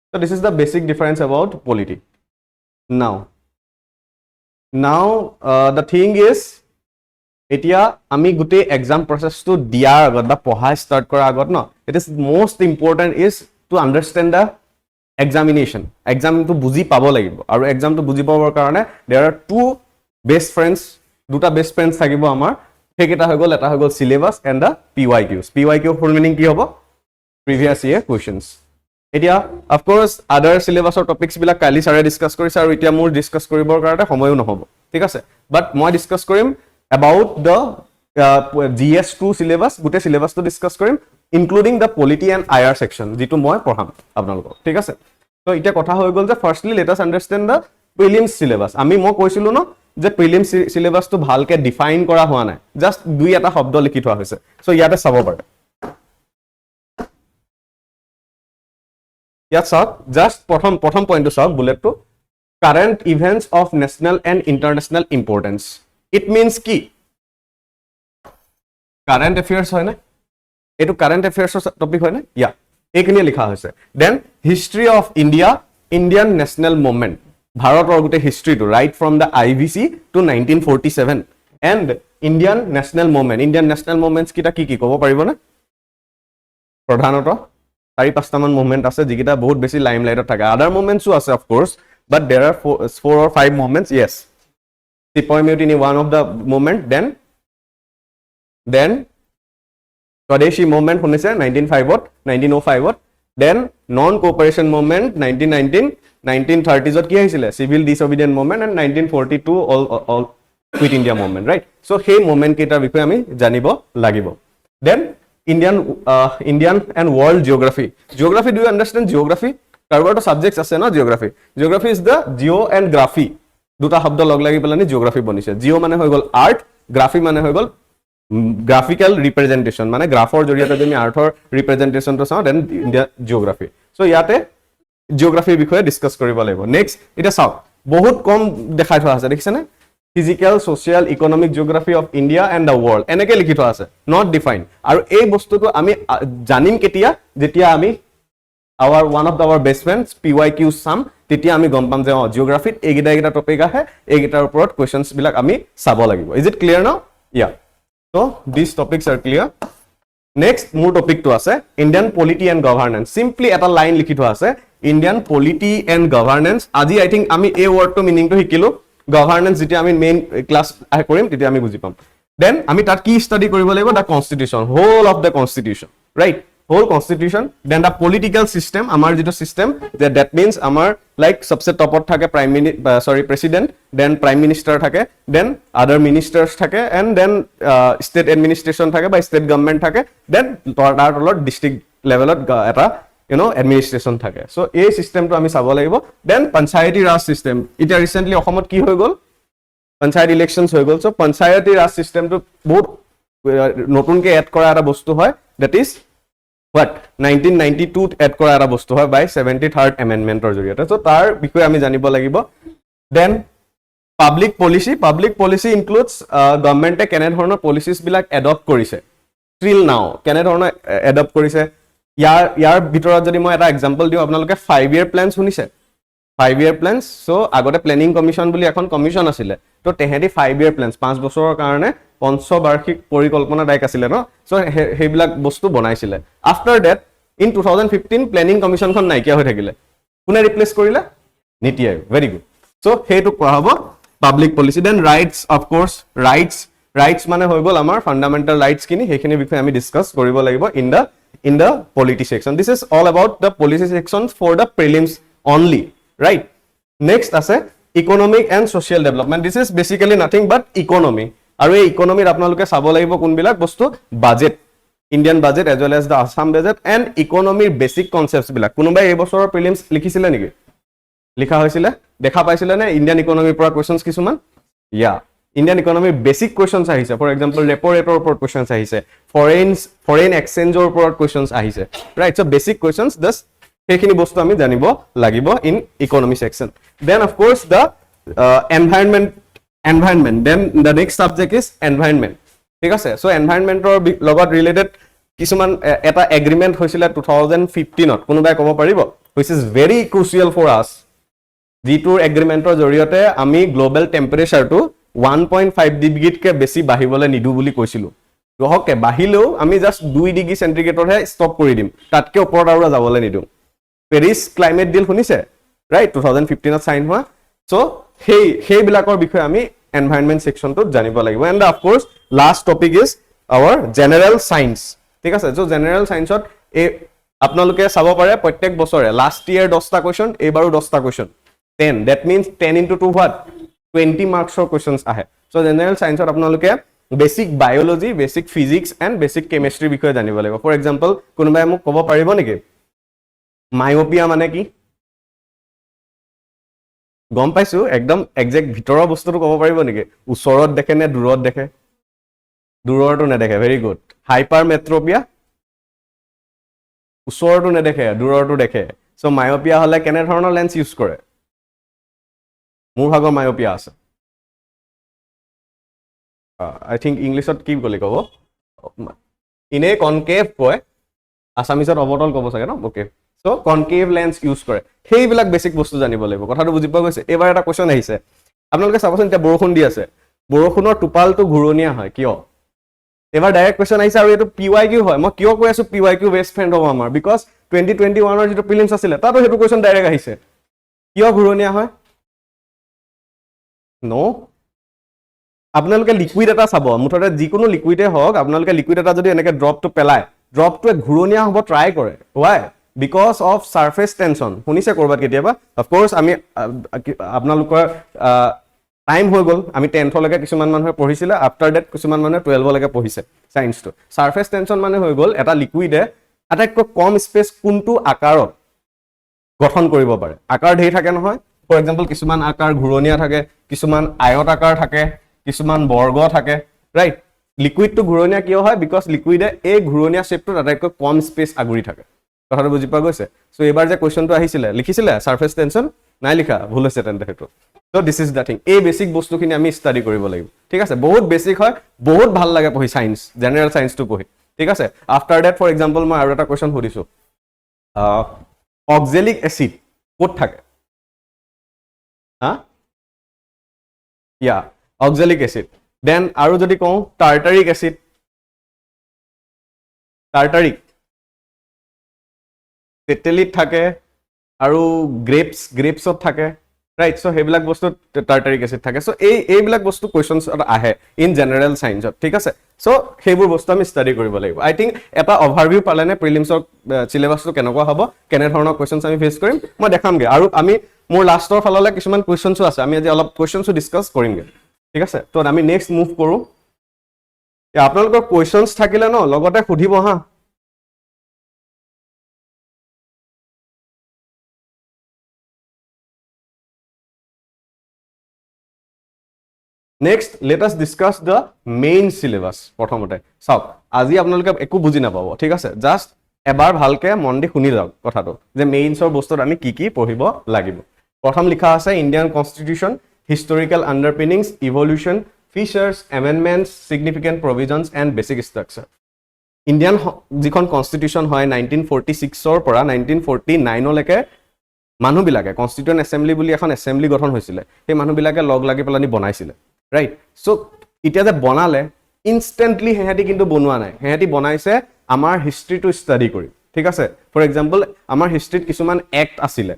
So this is the basic difference about polity. Now the thing is, এতিয়া আমি গুটে exam process to দিয়াৰ আগত বা পঢ়া start কৰাৰ আগত ন, it is most important is to understand the examination. Exam to বুজি পাব লাগিব, আৰু exam to বুজি পাবৰ কাৰণে there are দুটা best friends থাকিব আমাৰ, সেইকেইটা হৈ গ'ল, এটা হৈ গ'ল syllabus and the PYQs. PYQ full meaning কি হ'ব? Previous year questions. এতিয়া of course other syllabus or topics বিলাক কালি ছাৰে ডিসকাস কৰিছে, আৰু এতিয়া মোৰ ডিসকাস কৰিবৰ কাৰণে সময়ো নহব, ঠিক আছে? বাট মই ডিসকাস কৰিম about the GS2 syllabus, গোটে syllabus to discuss কৰিম, including the polity and IR section, যেটো মই পঢ়াম আপোনালোকক, ঠিক আছে? তো এতিয়া কথা হৈ গ'ল যে firstly let us understand the prelims syllabus. আমি মই কৈছিলো ন যে prelims syllabus to ভালকে ডিফাইন কৰা হোৱা নাই, জাস্ট দুই এটা শব্দ লিখি থোৱা হৈছে। সো ইয়াতে চাব পাৰে, ইয়াত চাওক, জাস্ট প্ৰথম পইণ্টটো চাওক, বুলেটটো, current events of national and international importance. It means কি? কাৰেন্ট এফেয়াৰ্স হয় না, এইটো কাৰেন্ট এফেয়াৰ্সৰ টপিক হয় না, ইয়া এইখিনি লিখা হৈছে। Then history of India, Indian national movement, ভাৰতৰ গোটেই হিষ্ট্ৰিটো right from the IVC to 1947 and Indian national movement. Indian national movements কিটা কি ক'ব পাৰিব না? প্ৰধানতঃ 4-5টা মান মুভমেন্ট আছে যিকিটা বহুত বেছি লাইমলাইটত থাকে। আদাৰ মুভমেন্টসও আছে of course, but there are 4 or 5 movements. Yes, Sepoy Mutiny, one of the movement. Then Swadeshi movement শুনিছে 1905 then non cooperation movement 1919, 1930s কি হৈছিলে, civil disobedience movement, and 1942 all quit India movement, right? So সেই movement কেইটাৰ বিষয়ে আমি জানিব লাগিব। Then Indian and world geography. Geography, do you understand geography? কাৰোবাৰটো সাবজেক্টস আছে না geography. Geography is the geo and graphy, দুটা শব্দ লগ লাগি পেলানি জিওগ্ৰাফি বনিছে। জিও মানে হৈ গ'ল আৰ্ট, গ্ৰাফি মানে হৈ গ'ল গ্ৰাফিক্যাল ৰিপ্ৰেজেন্টেশন, মানে গ্ৰাফৰ জৰিয়তে যদি আৰ্থৰ ৰিপ্ৰেজেন্টেশনটো চাওঁ, দেন ইণ্ডিয়া জিওগ্ৰাফি। সো ইয়াতে জিওগ্ৰাফিৰ বিষয়ে ডিসকাস কৰিব লাগিব। নেক্সট এটা চাওক, বহুত কম দেখাই থোৱা আছে, দেখিছেনে? Physical, social, economic geography of India and the world, এনেকে লিখি থোৱা আছে, নট ডিফাইন। আৰু এই বস্তুটো আমি জানিম কেতিয়া, যেতিয়া আমি one of our best friends PYQ sum, তেতিয়া আমি গম পাম যে জিওগ্ৰাফিত এইগিটা টপিক আহে, এইগিটাৰ ওপৰত কোৱেশ্চনস বিলাক আমি চাব লাগিব। ইজ ইট ক্লিয়াৰ নাও? ইয়া, so this topics R clear. Next মোৰ টপিকটো আছে Indian polity and governance. Simply এটা লাইন লিখি থোৱা আছে, ইণ্ডিয়ান পলিটি এণ্ড গভৰ্নেন্স। আজি আই থিংক আমি এই ৱৰ্ডটো মিনিংটো শিকিলো, গভৰ্নেন্স যেতিয়া আমি মেইন ক্লাছ কৰিম তেতিয়া আমি বুজি পাম। দেন আমি তাত কি ষ্টাডি কৰিব লাগিব? The constitution, whole of the constitution, right? whole constitution. Then the political system, amar jito system, that means amar like सबसे top থাকে president, then prime minister থাকে, then other ministers থাকে, and then state administration থাকে by state government থাকে, then তাৰ তলত district levelত এটা administration থাকে। so এই systemটো আমি চাব লাগিব। then panchayati raj system, এটা recently অসমত কি হৈ গ'ল, panchayat elections হৈ গ'ল। so panchayati raj systemটো বহুত নতুনকে এড কৰা এটা বস্তু হয়, that is what 1992 এড কৰা এটা বস্তু হয় বাই 73rd amendment জৰিয়তে। সো তাৰ বিষয়ে আমি জানিব লাগিব। Then Public policy includes government কেনে ধৰণৰ policies বিলাক adopt কৰিছে till now কেনে ধৰণৰ adopt কৰিছে ইয়াৰ ভিতৰত যদি মই এটা example দিও আপোনালোকে 5-year plans শুনিছে 5-year plans so আগতে planning commission বুলি এখন কমিশন আছিল তো তেহেদি 5-year plans 5 বছৰৰ কাৰণে পঞ্চবাৰ্ষিক পৰিকল্পনা দায়ক আছিল ন so হেবিলাক বস্তু বনাইছিল after that in 2015 planning commission খন নাইকিয়া হৈ থাকিলে কোনে ৰিপ্লেস কৰিলে নীতি আয়োগ very good so হেতু কোৱা হ'ব public policy then rights of course rights মানে হৈ গল আমাৰ fundamental rights কিনি হেখিনি বিষয়ে আমি ডিসকাস কৰিব লাগিব in the polity section this is all about the policy sections for the prelims only right next আছে economic and social development this is basically nothing but economy আৰু এই ইকোনমিৰ আপোনালোকে চাব লাগিব কোনবিলাক বস্তু budget Indian budget as well as the Assam budget and economy basic concepts বিলাক কোনোবাই এই বছৰৰ prelims লিখিছিলে নেকি লিখা হৈছিলে দেখা পাইছিলে নে Indian economy পৰা questions কিছুমান yeah Indian economy basic questions আহিছে for example repo rate or ওপৰত questions আহিছে foreign exchange or ওপৰত questions আহিছে right so basic questions thus হেখিনি বস্তু আমি জানিব লাগিব in economy section then of course the environment then the next subject is environment ঠিক আছে so environment ৰ লগত related কিছুমান এটা agreement হৈছিল 2015 ত কোনোবাই ক'ব পাৰিব which is very crucial for us জিটোৰ এগ্ৰিমেন্টৰ জৰিয়তে আমি গ্লোবাল টেম্পাৰেচাৰটো 1.5 ডিগ্ৰীতকে বেছি বাঢ়িবলৈ নিদু বুলি কৈছিলো ৰহকে বাঢ়িলেও আমি জাস্ট 2 ডিগ্ৰী সেন্টিগ্ৰেডৰহে ষ্টপ কৰি দিম তাতকে ওপৰত আৰু যাবলৈ নিদু পেৰিছ ক্লাইমেট ডিল শুনিছে ৰাইট 2015 ত সাইন হোৱা সো সেই বিলাকৰ বিষয়ে আমি এনভায়ৰনমেন্ট সেকশনটোত জানিব লাগিব end of course last topic is our general science ঠিক আছে সো জেনাৰেল সায়েন্সত এই আপোনালোকে চাব পাৰে প্ৰত্যেক বছৰে লাষ্ট ইয়াৰ 10টা কোৱেশ্চন এবাৰো 10টা question 10 that means 10 into 2 what 20 marks or questions ahe so general science or apnaloke basic biology basic physics and basic chemistry বিষয়ে জানিব লাগিব for example কোনোবাই মোক ক'ব পাৰিব নেকি myopia মানে কি গম পাইছো একদম এক্সাক্ট ভিতৰৰ বস্তুটো ক'ব পাৰিব নেকি ওচৰত দেখে নে দূৰত দেখে দূৰৰটো নেদেখে very good hypermetropia ওচৰটো নেদেখে দূৰৰটো দেখে so myopia হলে কেনে ধৰণৰ লেন্স ইউজ কৰে মোৰ ভাগৰ myopia আছে I think Englishত কি কলি কব ইনে কনকেভ কয় আসামিছত অবতল কব চাগে ন okay so concave lens use কৰে হেইবিলাক বেসিক বস্তু জানিব লাগিব কথাটো বুজি পোৱা গৈছে এবাৰ এটা কোৱেশ্চন আহিছে আপোনালোকে চাবচোন এতিয়া বৰষুণ দি আছে বৰষুণৰ টুপালটো ঘুৰণিয়া হয় কিয় এবাৰ ডাইৰেক্ট কোৱেশ্চন আহিছে আৰু এটো PYQ হয় মই কিয় কৈ আছো PYQ বেস্ট ফ্ৰেন্ড হ'ব আমাৰ বিকজ 2021 ৰ যেটো প্ৰিলিমছ আছিল তাতো হেতু কোৱেশ্চন ডাইৰেক্ট আহিছে কিয় ঘুৰণিয়া হয় নো আপোনালোকে লিকুইড এটা চাব মুঠতে যিকোনো লিকুইডে হওক আপোনালোকে লিকুইড এটা যদি এনেকে ড্ৰপটো পেলায় ড্ৰপটোৱে ঘুৰণিয়া হ'ব ট্ৰাই কৰে why because of surface tension শুনিছে কৰবাত কেতিয়াবা of course আমি আপোনালোকৰ টাইম হৈ গল আমি 10th লৈকে কিছুমান মানুহে পঢ়িছিল after that কিছুমান মানুহে 12 লৈকে পঢ়িছে সায়েন্সটো surface tension মানে হৈ গল এটা লিকুইডে আটাইতকৈ কম স্পেস কোনটো আকাৰত গঠন কৰিব পাৰে আকাৰ ধেই থাকে নহয় for example কিছুমান আকাৰ ঘুৰণিয়া থাকে কিছুমান আয়ত আকাৰ থাকে কিছুমান বৰ্গ থাকে ৰাইট লিকুইডটো ঘুৰণিয়া কিয় হয় বিকজ লিকুইডে এই ঘুৰণিয়া শেপটো আটাইতকৈ কম স্পেস আগুৰি থাকে কথাটো বুজি পোৱা গৈছে সো এবাৰ যে কোৱেশ্চনটো আহিছিল লিখিছিল সাৰফেস টেনশন নাই লিখা ভুল হৈছে তেন্তে হেতু so this is the thing এই বেসিক বস্তুখিনি আমি ষ্টাডি কৰিব লাগিব ঠিক আছে বহুত বেসিক হয় বহুত ভাল লাগে পঢ়ি সায়েন্স জেনাৰেল সায়েন্সটো পঢ়ি ঠিক আছে আফটাৰ দ্যাট ফৰ এক্সাম্পল মই আৰু এটা কোৱেশ্চন সুধিছো অক্সালিক এসিড ক'ত থাকে হা ইয়া oxalic acid then aru jodi kau tartaric acid tetelit thake aru grapes ot thake right so hebilak bostu tartaric acid thake so ei bilak bostu questions ahe in general science thik ase so hebur bostu ami study koribo lagibo I think eta overview palane prelims syllabus to kenokwa hobo kene dhoroner questions ami face korim moi dekham ge aru ami mor last or falale kisuman questions ase ami aji olop questions discuss korim ge ঠিক আছে তো আমি next move কৰো আপোনালোকৰ কোৱেশ্চনছ থাকিলে ন লগতে সুধিব হা next let us discuss the main syllabus প্ৰথমতে চাওক আজি আপোনালোকে একো বুজি নাপাব ঠিক আছে জাস্ট এবাৰ ভালকে মন দি শুনি যাওক কথাটো যে মেইনছৰ বস্তুত আমি কি কি পঢ়িব লাগিব প্ৰথম লিখা আছে Indian constitution historical underpinnings, evolution, features, amendments, significant provisions, and basic structure. Indian যিখন কনষ্টিটিউশ্যন হয় 1946 পৰা 1949 লৈকে মানুহবিলাকে কনষ্টিটিউয়েন্ট এছেম্বলি বুলি এখন এছেম্বলি গঠন হৈছিলে সেই মানুহবিলাকে লগ লাগি পেলানি বনাইছিলে ৰাইট সো এতিয়া যে বনালে ইনষ্টেন্টলি হেহেতি কিন্তু বনোৱা নাই হেহেতি বনাইছে আমাৰ হিষ্ট্ৰীটো ষ্টাডি কৰি ঠিক আছে ফৰ এক্সাম্পল আমাৰ হিষ্ট্ৰীত কিছুমান এক্ট আছিলে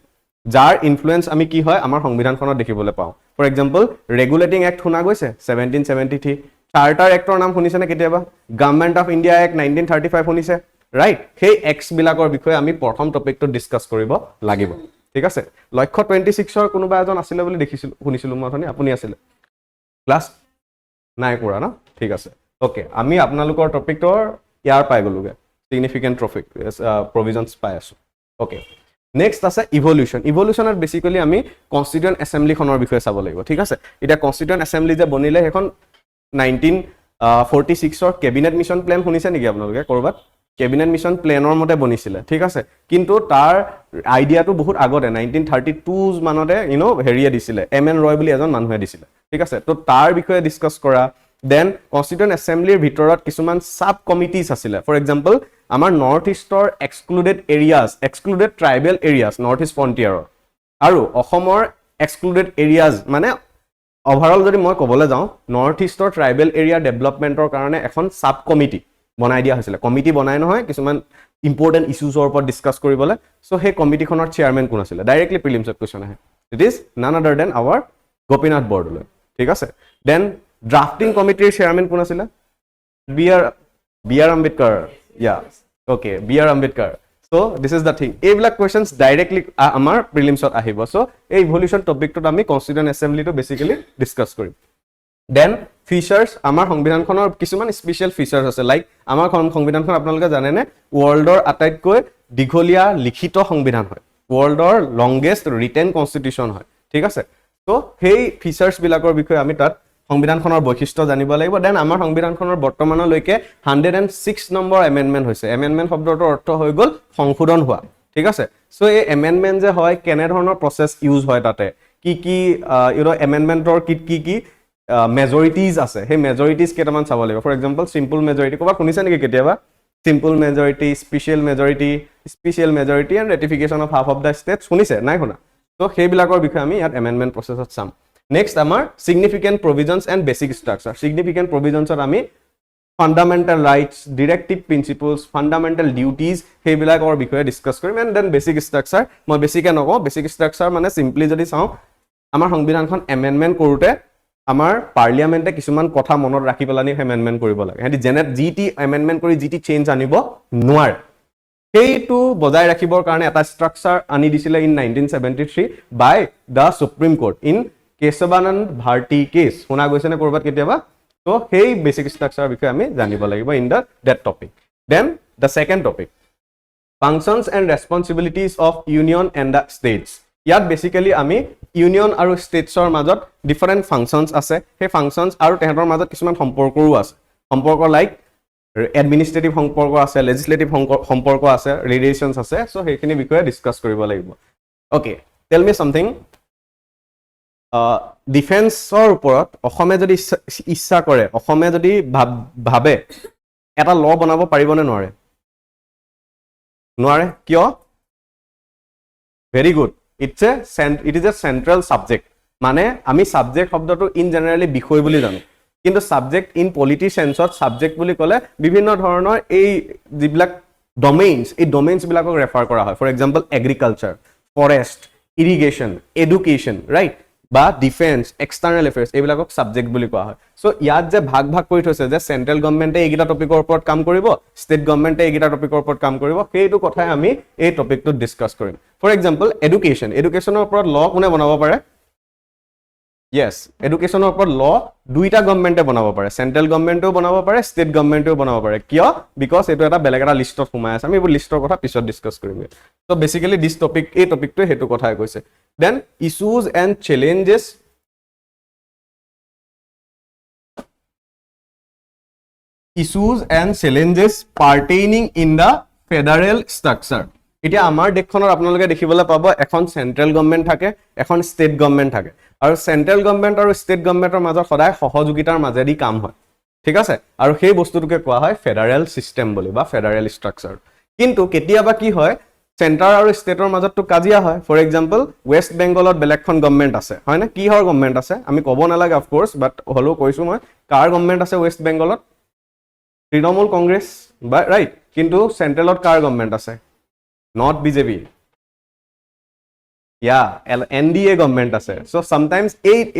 যাৰ ইনফ্লুয়েন্স আমি কি হয় আমাৰ সংবিধানখনত দেখিবলৈ পাওঁ ফৰ এক্সাম্পল ৰেগুলেটিং এক্ট শুনা গৈছে 1773 চাৰ্টাৰ এক্টৰ নাম শুনিছে নে কেতিয়াবা গভৰ্নমেন্ট অফ ইণ্ডিয়া এক্ট 1935 শুনিছে ৰাইট সেই এক্টছ বিলাকৰ বিষয়ে আমি প্ৰথম টপিকটো ডিসকাস কৰিব লাগিব ঠিক আছে লক্ষ্য 26 ৰ কোনোবা এজন আছিল বুলি দেখিছিল শুনিছিল মই ধনি আপুনি আছিল ক্লাস নাই কৰা না ঠিক আছে ওকে আমি আপোনালোকৰ টপিকটোৰ ইয়াৰ পাই গলোগে significant টপিক provisions পাই আছো ওকে নেক্সট আছে ইভলিউশনত বেসিক্যালি আমি কনস্টিটিউয়েন্ট এছেম্বলি খনৰ বিষয়ে চাব লাগিব ঠিক আছে এটা কনস্টিটিউয়েন্ট এছেম্বলি যে বনিলে এখন 1946 ৰ কেবিনেট মিশন প্ল্যান শুনিছে নেকি আপোনালোকে কৰবাত কেবিনেট মিশন প্ল্যানৰ মতে বনিছিলে ঠিক আছে কিন্তু তাৰ আইডিয়াটো বহুত আগতে 1932 মানতে হেৰিয়ে দিছিলে এমএন ৰয় বুলি এজন মানুহে দিছিলে ঠিক আছে তো তাৰ বিষয়ে ডিসকাস কৰা দেন কনস্টিটিউয়েন্ট এছেম্বলিৰ ভিতৰত কিছুমান সাব কমিটিজ আছিলে ফৰ এক্সাম্পল আমাৰ নৰ্থ ইষ্টৰ excluded areas excluded tribal areas north east ফ্ৰন্টিয়াৰৰ আৰু অসমৰ এক্সক্লুডেড এৰিয়াজ মানে ওভাৰঅল যদি মই ক'বলৈ যাওঁ নৰ্থ ইষ্টৰ ট্ৰাইবেল এৰিয়া ডেভেলপমেন্টৰ কাৰণে এখন সাব কমিটি বনাই দিয়া হৈছিল কমিটি বনাই নহয় কিছুমান ইম্পৰ্টেন্ট ইস্যুজৰ ওপৰত ডিসকাস কৰিবলৈ সো সেই কমিটিখনৰ চেয়াৰম্যান কোন আছিল ডাইৰেক্টলি প্ৰিলিমছত কোৱেশ্চন আহে ইট ইজ নান আদাৰ দেন আৱাৰ গোপীনাথ বৰদলৈ ঠিক আছে দেন ড্ৰাফটিং কমিটিৰ চেয়াৰম্যান কোন আছিল B R Ambedkar yeah okay br ambedkar so this is the thing এইবিলাক questions directly আমাৰ প্ৰিলিমছত আহিব so এই ইভলিউশন টপিকটো আমি কনস্টিটিউয়েন্ট এছেম্বলি তো বেসিক্যালি ডিসকাস কৰিম দেন ফিচাৰ্স আমাৰ সংবিধানখনৰ কিছুমান স্পেশাল ফিচাৰ্স আছে লাইক আমাৰ সংবিধানখন আপোনালোকে জানে নে ওয়াৰ্ল্ডৰ আটাইতকৈ দীঘলীয়া লিখিত সংবিধান হয় ওয়াৰ্ল্ডৰ লংগেষ্ট ৰিটেন কনস্টিটিউশন হয় ঠিক আছে so সেই ফিচাৰ্স বিলাকৰ বিষয়ে আমি তাত সংবিধানখনৰ বৈশিষ্ট্য জানিব লাগিব দেন আমাৰ সংবিধানখনৰ বৰ্তমানলৈকে 106 নম্বৰ এমেন্ডমেন্ট হৈছে এমেন্ডমেন্ট শব্দটোৰ অৰ্থ হৈ গল সংশোধন হোৱা ঠিক আছে সো এই এমেন্ডমেন্ট যে হয় কেনে ধৰণৰ প্ৰসেস ইউজ হয় তাতে কি এমেন্ডমেন্টৰ কি মেজৰিটিজ আছে সেই মেজৰিটিজ কেইটামান চাব লাগিব ফৰ এক্সাম্পল সিম্পল মেজৰিটি ক'বা শুনিছে নেকি কেতিয়াবা simple majority special majority and ratification of half of the states শুনিছে নাই শুনা তো সেইবিলাকৰ বিষয়ে আমি ইয়াত এমেন্ডমেন্ট প্ৰসেছত চাম Next, আমাৰ significant provisions and basic structure. Significant provisions are আমি fundamental rights, directive principles, fundamental duties সেইবিলাকৰ বিষয়ে ডিসকাস কৰিম and then basic structure মই বেসিকে নকওঁ basic structure মানে simply যদি চাওঁ আমাৰ সংবিধানখন amendment কৰোতে আমাৰ পাৰ্লিয়ামেন্টে কিছুমান কথা মনত ৰাখি পেলানি amendment কৰিব লাগে হেতি জেনেট জিটি amendment কৰি জিটি চেঞ্জ আনিব নোৱাৰে সেইটো বজাই ৰাখিবৰ কাৰণে এটা structure আনি দিছিলে in 1973 by the Supreme Court in Kesavanand Bharti case শুনা গৈছে নে কৰবাত কেতিয়াবা তো সেই বেসিক স্ট্ৰাকচাৰ বিষয়ে আমি জানিব লাগিব in that topic then the second topic functions and responsibilities of union and the states ইয়াত বেসিক্যালি আমি ইউনিয়ন আৰু ষ্টেটছৰ মাজত ডিফাৰেন্ট ফাংচনস আছে সেই ফাংচনস আৰু তেহেতৰ মাজত কিছুমান সম্পৰ্কও আছে সম্পৰ্ক লাইক এডমিনিষ্ট্ৰেটিভ সম্পৰ্ক আছে লেজিসলেটিভ সম্পৰ্ক আছে ৰিলেশনস আছে সো সেইখিনি বিষয়ে ডিসকাস কৰিব লাগিব ওকে টেল মি সামথিং ডিফেন্সৰ ওপৰত অসমে যদি ইচ্ছা কৰে অসমে যদি ভাবে এটা ল বনাব পাৰিবনে নোৱাৰে নোৱাৰে কিয় very good it is a central subject মানে আমি সাবজেক্ট শব্দটো ইন জেনাৰেলি বিষয় বুলি জানো কিন্তু সাবজেক্ট ইন পলিটি সেন্সত সাবজেক্ট বুলি ক'লে বিভিন্ন ধৰণৰ এই যিবিলাক ডমেইনস এই ডমেইনস বিলাকক ৰেফাৰ কৰা হয় for example agriculture forest irrigation education right বা ডিফেন্স এক্সটাৰ্নাল এফেয়াৰ্স এইবিলাকক সাবজেক্ট বুলি কোৱা হয় সো ইয়াত যে ভাগ কৰি থৈছে যে সেন্ট্ৰেল গভৰ্নমেন্টে এইগিটা টপিকৰ ওপৰত কাম কৰিব ষ্টেট গভৰ্নমেন্টে এইগিটা টপিকৰ ওপৰত কাম কৰিব সেইটো কথাই আমি এই টপিকটো ডিসকাস কৰিম ফৰ এক্সাম্পল এডুকেশ্যনৰ ওপৰত ল কোনে বনাব পাৰে yes এডুকেশ্যনৰ ওপৰত ল দুইটা গভৰ্নমেন্টে বনাব পাৰে সেন্ট্ৰেল গভৰ্নমেন্টেও বনাব পাৰে ষ্টেট গভৰ্নমেন্টেও বনাব পাৰে কিয় বিকজ এটো এটা বেলেগ এটা লিষ্টত সোমাই আছে আমি এই লিষ্টৰ কথা পিছত ডিসকাস কৰিম সো বেসিক্যালি দিস টপিক এই টপিকটো হেতু কথাই কৈছে then issues and challenges pertaining in the federal structure এতিয়া আমাৰ দেশখনৰ আপোনালোকে দেখিবলৈ পাব এখন সেন্ট্ৰেল গভৰ্নমেন্ট থাকে এখন ষ্টেট গভৰ্নমেন্ট থাকে আৰু সেন্ট্ৰেল গভৰ্নমেন্ট আৰু ষ্টেট গভৰ্নমেন্টৰ মাজত সদায় সহযোগিতাৰ মাজেদি কাম হয় ঠিক আছে আৰু সেই বস্তুটোকে কোৱা হয় ফেডাৰেল সিস্টেম বুলি বা ফেডাৰেল স্ট্ৰাকচাৰ কিন্তু কেতিয়াবা কি হয় সেন্টাৰ আৰু ষ্টেটৰ মাজতটো কাজিয়া হয় ফৰ এক্সাম্পল ওয়েস্ট বেংগলত বেলেগখন গভৰ্নমেন্ট আছে হয় না কিহৰ গভৰ্নমেন্ট আছে আমি ক'ব নালাগে অফ কোৰ্স বাট হলো কৈছো মই কাৰ গভৰ্নমেন্ট আছে ওয়েস্ট বেংগলত তৃণমূল কংগ্ৰেছ বা ৰাইট কিন্তু সেন্ট্ৰেলত কাৰ গভৰ্নমেন্ট আছে not BJP yeah NDA government আছে so sometimes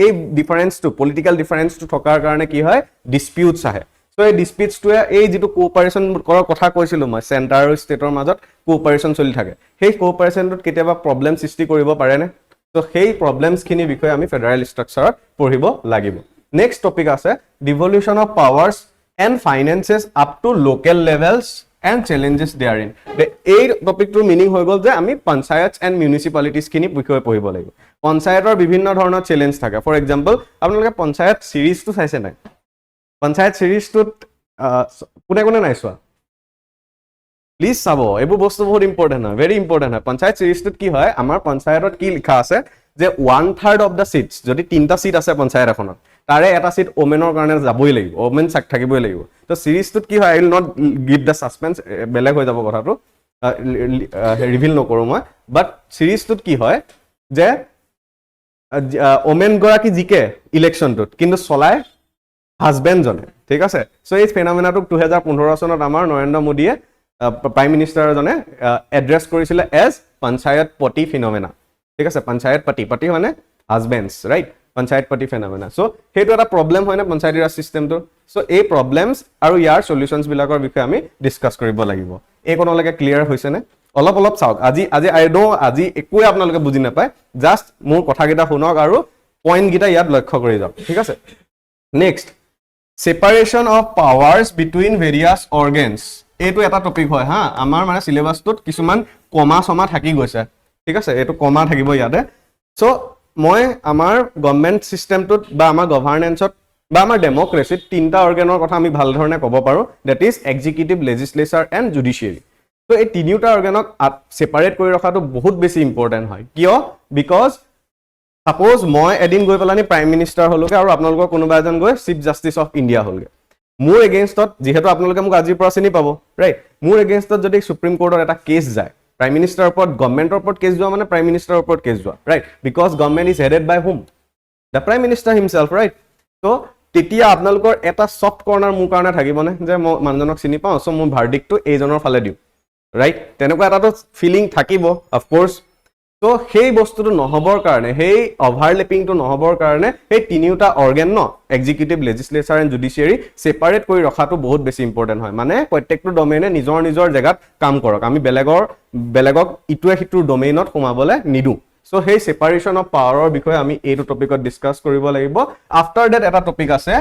a difference to political difference to থকাৰ কাৰণে কি হয় disputes আহে so এই disputes টো এই যেটো কোঅপাৰেচন কৰাৰ কথা কৈছিলো মই সেন্টাৰ আৰু ষ্টেটৰ মাজত কোঅপাৰেচন চলি থাকে সেই কোঅপাৰেচনটোত কেতিয়াবা প্ৰবলেম সৃষ্টি কৰিব পাৰে নে so সেই প্ৰবলেমছ খিনি বিষয়ে আমি ফেডাৰেল ষ্ট্ৰাকচাৰত পঢ়িব লাগিব নেক্সট টপিক আছে devolution of powers and finances up to local levels and challenges therein এই টপিকটোৰ মিনিং হৈ গল যে আমি পঞ্চায়ত এণ্ড মিউনিসিপালিটিজ খিনি বিষয়ে পঢ়িব লাগিব পঞ্চায়তৰ বিভিন্ন ধৰণৰ চ্যালেঞ্জ থাকে ফৰ এক্সাম্পল আপোনালোকে পঞ্চায়ত সিৰিজটো চাইছে নাই পঞ্চায়ত সিৰিজটোত কোনে কোনে নাই চোৱা প্লিজ চাব এইবোৰ বস্তু বহুত ইম্পৰ্টেন্ট হয় ভেৰি ইম্পৰ্টেন্ট হয় পঞ্চায়ত সিৰিজটোত কি হয় আমাৰ পঞ্চায়তত কি লিখা আছে যে 1/3 অফ দা সিটস যদি 3টা সিট আছে পঞ্চায়ত এখনত তাৰে এটা সিট ওমেনৰ কাৰণে যাবই লাগিব ওমেন চাক থাকিবই লাগিব তো সিৰিজটোত কি হয় I will not give the suspense বেলেগ হৈ যাব কথাটো ৰিভিল নকৰো মই বাট সিৰিজটোত কি হয় যে ওমেন গৰাকী জিকে ইলেকশনটোত কিন্তু চলাই হাজবেন্ড জনে ঠিক আছে সো এই ফেনোমেনাটো 2015 চনত আমাৰ নৰেন্দ্ৰ মোদীয়ে প্ৰাইম মিনিষ্টাৰ জনে এড্ৰেছ কৰিছিল এজ পঞ্চায়ত পতি ফিনোমেনা ঠিক আছে পঞ্চায়ত পতি মানে হাজবেন্ডস ৰাইট পঞ্চায়ত পতি ফেনোমেনা সো হেতু এটা প্ৰবলেম হয় না পঞ্চায়তি ৰাজ সিস্টেমটো সো এই প্ৰবলেমছ আৰু ইয়াৰ সলিউশনছ বিলাকৰ বিষয়ে আমি ডিসকাস কৰিব লাগিব এই কোনলৈকে ক্লিয়াৰ হৈছে নে অলপ অলপ চাওক আজি আই ডো আজি একোৱে আপোনালোকে বুজি নাপায় জাস্ট মোৰ কথাকেইটা শুনক আৰু পইণ্ট গিটা ইয়াত লক্ষ্য কৰি যাওক ঠিক আছে নেক্সট সেপাৰেশন অফ পাৱাৰ্স বিটুইন ভেৰিয়াছ অৰ্গানছ এইটো এটা টপিক হয় হা আমাৰ মানে সিলেবাসটোত কিছুমান কমা সমা থাকি গৈছে ঠিক আছে এইটো কমা থাকিব ইয়াতে সো মই আমাৰ গভৰ্নমেন্ট সিস্টেমটোত বা আমাৰ গভৰ্নেন্সত বা আমাৰ ডেমক্ৰেসিত তিনটা অৰ্গানৰ কথা আমি ভাল ধৰণে ক'ব পাৰো দ্যাট ইজ এক্সিকিউটিভ লেজিসলেচাৰ এণ্ড জুডিশিয়াৰী তো এই তিনিটা অৰ্গানক সেপাৰেট কৰি ৰখাটো বহুত বেছি ইম্পৰ্টেন্ট হয় কিয় বিকজ সাপোজ মই এদিন গৈ পেলানি প্ৰাইম মিনিষ্টাৰ হলগে আৰু আপোনালোকৰ কোনোবা এজন গৈ চিফ জাস্টিস অফ ইণ্ডিয়া হলগে মোৰ এগেইনষ্টত যেহেতু আপোনালোকে মোক আজিৰ পৰা চিনি পাব ৰাইট মোৰ এগেইনষ্টত যদি সুপ্ৰিম কোৰ্টৰ এটা কেছ যায় Prime Minister report, government report case jua mane Prime Minister report case jua, right? Because government is headed by whom? The Prime Minister himself, right? So, titia apnalokor eta soft corner mu karone thakibone je manjanok chini pao so mu verdict to ejonor phale diu, right? Teneko eta to feeling thakibo, of course. So, hey bostuto nohobor karone, hey overlapping to nohobor karone, hey tiniuta organ no executive, legislature and judiciary separate kori rakhato bahut beshi important hoy. Mane protekto domain e nijor jagat kam korok. Ami belegok itue hitur domain ot humabole nidu. So, hey separation of power or bikoye ami eitu topic ot discuss koribo lagibo. After that eta topic ase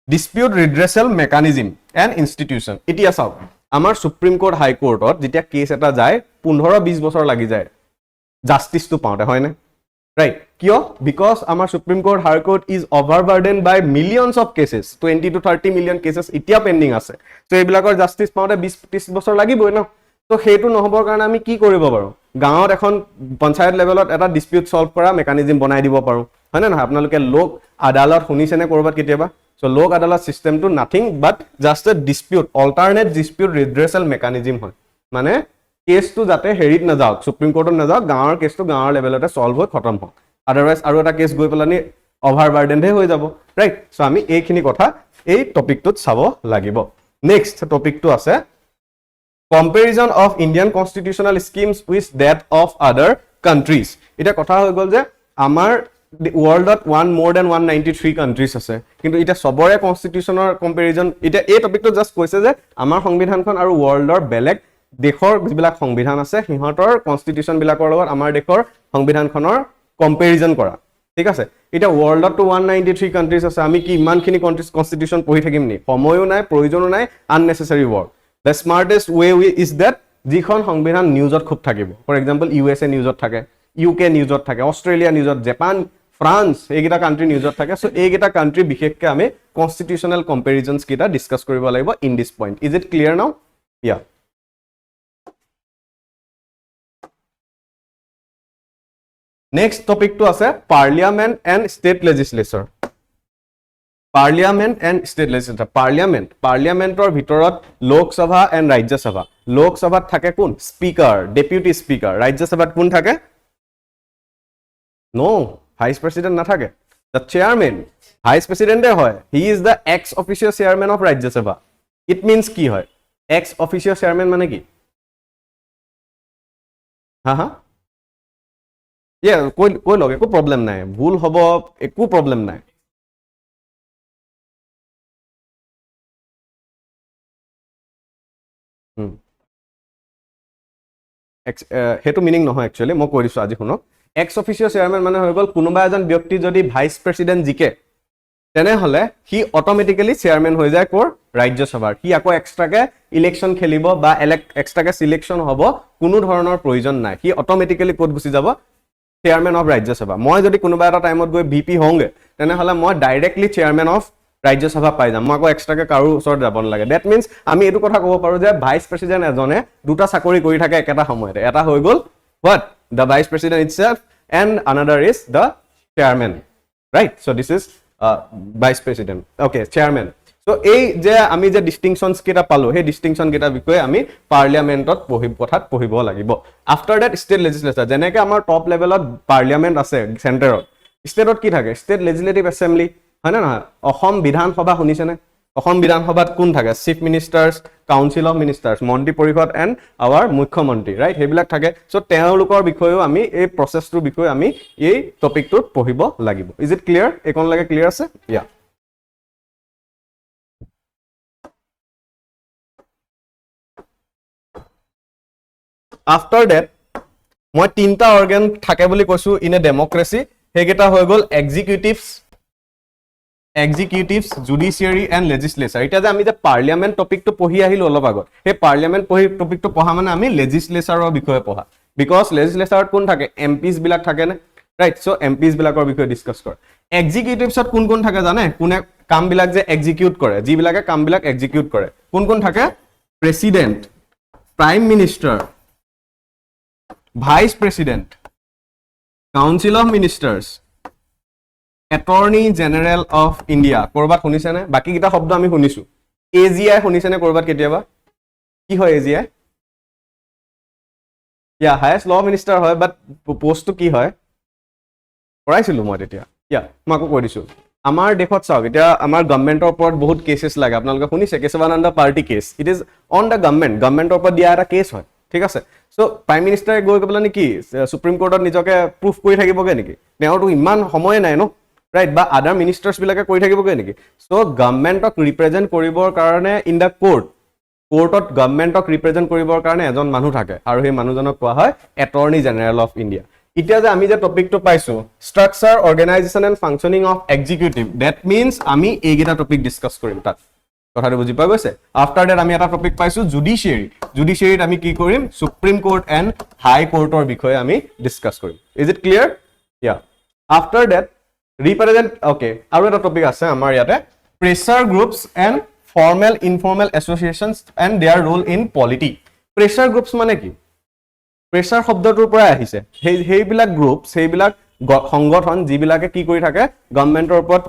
dispute redressal mechanism and institution. Itia saw আমাৰ supreme court হাই কোৰ্টত যেতিয়া cash এটা যায় 15-20 বছৰ লাগি যায় justice two পাওঁতে হয় না ৰাইট কিয় বিকজ আমাৰ supreme court high court is overburden by millions of cases 20 to 30 million cases ইতিয়া পেন্ডিং আছে তো এইবিলাকৰ জাস্টিস পাওঁতে 20-30 বছৰ লাগিবই ন তো হেতু নহবৰ কাৰণে আমি কি কৰিব পাৰো গাঁৱত এখন পঞ্চায়ত লেভেলত এটা ডিসপিউট সলভ কৰা মেকানিজম বনাই দিব পাৰো হয় না না আপোনালোকে লোক আদালত শুনিছেনে কৰবাত কেতিয়াবা So, lok adalat system to nothing but just a dispute, alternate dispute redressal mechanism hoy. Mane case to jate herit na jaok, Supreme Court na jaok, gaawar case to gaawar level ote solve hoy khatam hok. Otherwise, aru eta case goi pelani overburdened hoy jabo, right? So, ami ei khini kotha ei topic tut sabo lagibo. Next topic to ase comparison of Indian constitutional schemes with that of other countries. Eta kotha hoy gol je amar the world at one more than 193 countries আছে কিন্তু এটা সবৰে কনস্টিটিউশনৰ কম্পাৰিজন এটা এই টপিকটো just কৈছে যে আমাৰ সংবিধানখন আৰু ওয়াৰ্ল্ডৰ বেলেগ দেশৰ যিবিলাক সংবিধান আছে সিহঁতৰ কনস্টিটিউশন বিলাকৰ লগত আমাৰ দেশৰ সংবিধানখনৰ কম্পাৰিজন কৰা ঠিক আছে এটা ওয়াৰ্ল্ডত 193 কান্ট্ৰিজ আছে আমি কি ইমানখিনি কনস্টিটিউশন পঢ়ি থাকিম নি সময়ও নাই প্ৰয়োজনো নাই আননেসেসাৰি work the smartest way is that যিখন সংবিধান নিউজত খুব থাকিব ফৰ এক্সাম্পল ইউএসএ নিউজত থাকে ইউকে নিউজত থাকে অস্ট্ৰেলিয়া নিউজত Japan France egita country news ot thake so egita country bikhekke ame constitutional comparisons kita discuss koribo lagibo in this point is it clear now yeah next টপিকটো আছে parliament and state legislature parliament and state legislature পাৰ্লিয়ামেণ্টৰ ভিতৰত Lok Sabha and Rajya Sabha লোকসভাত থাকে কোন speaker deputy speaker ৰাজ্যসভাত কোন থাকে নো ভাইচ প্ৰেসিডেন্ট নাথাকে দ্য চেয়াৰমেন ভাইচ প্ৰেসিডেন্টে হয় he is the x official chairman of Rajya Sabha it means কি হয় এক্স অফিচিয়েল চেয়াৰমেন মানে কি হা কৈ লওক একো প্ৰব্লেম নাই ভুল হ'ব একো প্ৰব্লেম নাই সেইটো মিনিং নহয় একচুৱেলি মই কৈ দিছোঁ আজি শুনক এক্স অফিচিয়েল চেয়াৰমেন মানে হৈ গ'ল কোনোবা এজন ব্যক্তি যদি ভাইচ প্ৰেসিডেন্ট জিকে তেনেহ'লে সি অট'মেটিকেলি চেয়াৰমেন হৈ যায় ক'ৰ ৰাজ্যসভাৰ সি আকৌ এক্সট্ৰাকে ইলেকশ্যন খেলিব বা এক্সট্ৰাকে চিলেকশ্যন হ'ব কোনো ধৰণৰ প্ৰয়োজন নাই সি অট'মেটিকেলি ক'ত গুচি যাব চেয়াৰমেন অফ ৰাজ্যসভা মই যদি কোনোবা এটা টাইমত গৈ ভিপি হওঁগে তেনেহ'লে মই ডাইৰেক্টলি চেয়াৰমেন অফ ৰাজ্যসভা পাই যাম মই আকৌ এক্সট্ৰাকে কাৰো ওচৰত যাব নালাগে ডেট মিন্স আমি এইটো কথা ক'ব পাৰোঁ যে ভাইচ প্ৰেসিডেন্ট এজনে দুটা চাকৰি কৰি থাকে একেটা সময়তে এটা হৈ গ'ল what the vice president itself and another is the chairman right so' this is vice president okay chairman so' এই যে আমি যে ডিষ্টিংশ্যনছ কেইটা পালোঁ সেই ডিষ্টিংশ্যন কেইটাৰ বিষয়ে আমি পাৰ্লিয়ামেণ্টত কথাত পঢ়িব লাগিব আফটাৰ ডেট ষ্টেট লেজিসলেচাৰ যেনেকৈ আমাৰ টপ লেভেলত পাৰ্লিয়ামেণ্ট আছে চেণ্টাৰত ষ্টেটত কি থাকে ষ্টেট লেজিসলেটিভ এছেম্বলি হয় নে নহয় অসম বিধানসভা শুনিছেনে অসম বিধানসভাত কোন থাকে chief ministers council of ministers মন্ত্ৰী পৰিষদ এণ্ড আৱাৰ মুখ্যমন্ত্ৰী ৰাইট সেইবিলাক থাকে চ' তেওঁলোকৰ বিষয়েও আমি এই প্ৰচেছটোৰ বিষয়ে আমি এই টপিকটোত পঢ়িব লাগিব ইজ ইট ক্লিয়াৰ এইকণলৈকে ক্লিয়াৰ আছে ইয়া আফটাৰ ডেট মই তিনিটা অৰ্গেন থাকে বুলি কৈছোঁ ইন এ ডেমক্ৰেচি সেইকেইটা হৈ গ'ল এক্সিকিউটিভছ জুডিচিয়াৰী এণ্ড লেজিসলেচাৰ এতিয়া যে আমি যে পাৰ্লিয়ামেণ্ট টপিকটো পঢ়ি আহিলোঁ অলপ আগত সেই পাৰ্লিয়ামেণ্ট টপিকটো পঢ়া মানে আমি লেজিসলেচাৰৰ বিষয়ে পঢ়া বিকজ লেজিসলেচাৰত কোন থাকে এমপিছ বিলাক থাকেনে ৰাইট চ' এমপিছ বিলাকৰ বিষয়ে ডিছকাছ কৰে এক্সিকিউটিভছত কোন কোন থাকে জানে কোনে কামবিলাক যে এক্সিকিউট কৰে যিবিলাকে কামবিলাক এক্সিকিউট কৰে কোন কোন থাকে president prime minister vice president council of ministers attorney general of India ক'ৰবাত শুনিছেনে বাকীকেইটা শব্দ আমি শুনিছোঁ AGI শুনিছেনে ক'ৰবাত কেতিয়াবা কি হয় AGI ইয়া হায়েষ্ট ল মিনিষ্টাৰ হয় বাট পোষ্টটো কি হয় কৰাইছিলোঁ মই তেতিয়া ইয়া মই আকৌ কৈ দিছোঁ আমাৰ দেশত চাওক এতিয়া আমাৰ গভৰ্ণমেণ্টৰ ওপৰত বহুত কেছেছ লাগে আপোনালোকে শুনিছে Kesavananda Bharati case it is on the গভৰ্ণমেণ্টৰ ওপৰত দিয়া এটা কেছ হয় ঠিক আছে চ' প্ৰাইম মিনিষ্টাৰে গৈ পেলাই নেকি সুপ্ৰিম কোৰ্টত নিজকে প্ৰুফ কৰি থাকিবগৈ নেকি তেওঁতো ইমান সময় নাই ন ৰাইট বা আদাৰ মিনিষ্টাৰ্ছবিলাকে কৰি থাকিবগৈ নেকি চ' গভৰ্ণমেণ্টক ৰিপ্ৰেজেণ্ট কৰিবৰ কাৰণে ইন দ্য কোৰ্টত গভৰ্ণমেণ্টক ৰিপ্ৰেজেণ্ট কৰিবৰ কাৰণে এজন মানুহ থাকে আৰু সেই মানুহজনক কোৱা হয় এটৰ্নি জেনেৰেল অফ ইণ্ডিয়া এতিয়া যে আমি যে টপিকটো পাইছোঁ structure organisation and functioning of executive that means আমি এইকেইটা টপিক ডিছকাছ কৰিম তাত কথাটো বুজি পোৱা গৈছে আফটাৰ ডেট আমি এটা টপিক পাইছোঁ জুডিচিয়াৰীত আমি কি কৰিম সুপ্ৰিম কোৰ্ট এণ্ড হাই কোৰ্টৰ বিষয়ে আমি ডিছকাছ কৰিম is it clear yeah after that represent okay আৰু এটা টপিক আছে আমাৰ ইয়াতে pressure groups and formal informal associations and their role in polity pressure groups মানে কি প্ৰেছাৰ শব্দটোৰ পৰাই আহিছে সেইবিলাক গ্ৰুপ সেইবিলাক সংগঠন যিবিলাকে কি কৰি থাকে গভৰ্ণমেণ্টৰ ওপৰত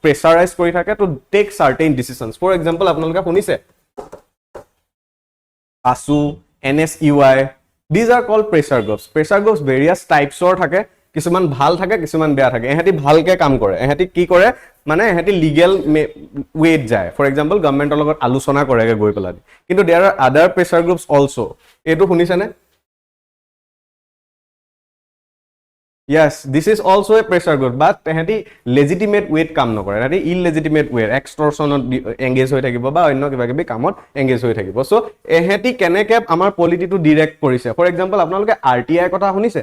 প্ৰেছাৰাইজ কৰি থাকে to take certain decisions for example আপোনালোকে শুনিছে ASU NSUI these are called pressure groups various টাইপছৰ থাকে কিছুমান ভাল থাকে কিছুমান বেয়া থাকে এহেঁতি ভালকে কাম কৰে এহেঁতি কি কৰে মানে এহেঁতি লিগেল ৱেত যায় ফৰ এক্সাম্পল গভৰ্ণমেণ্টৰ লগত আলোচনা কৰেগৈ গৈ পেলাই কিন্তু দেয়াৰ আৰ আদাৰ প্ৰেছাৰ গ্ৰুপছ অলছ' এইটো শুনিছেনে Yes, this is also a pressure group, but এহেঁতি legitimate weight কাম নকৰে এহেঁতি illegitimate weight extortionত এংগেজ হৈ থাকিব বা অন্য কিবা কিবি কামত এংগেজ হৈ থাকিব চ' এহেঁতি কেনেকৈ আমাৰ পলিটিটো ডিৰেক্ট কৰিছে ফৰ এক্সাম্পল আপোনালোকে RTI কথা শুনিছে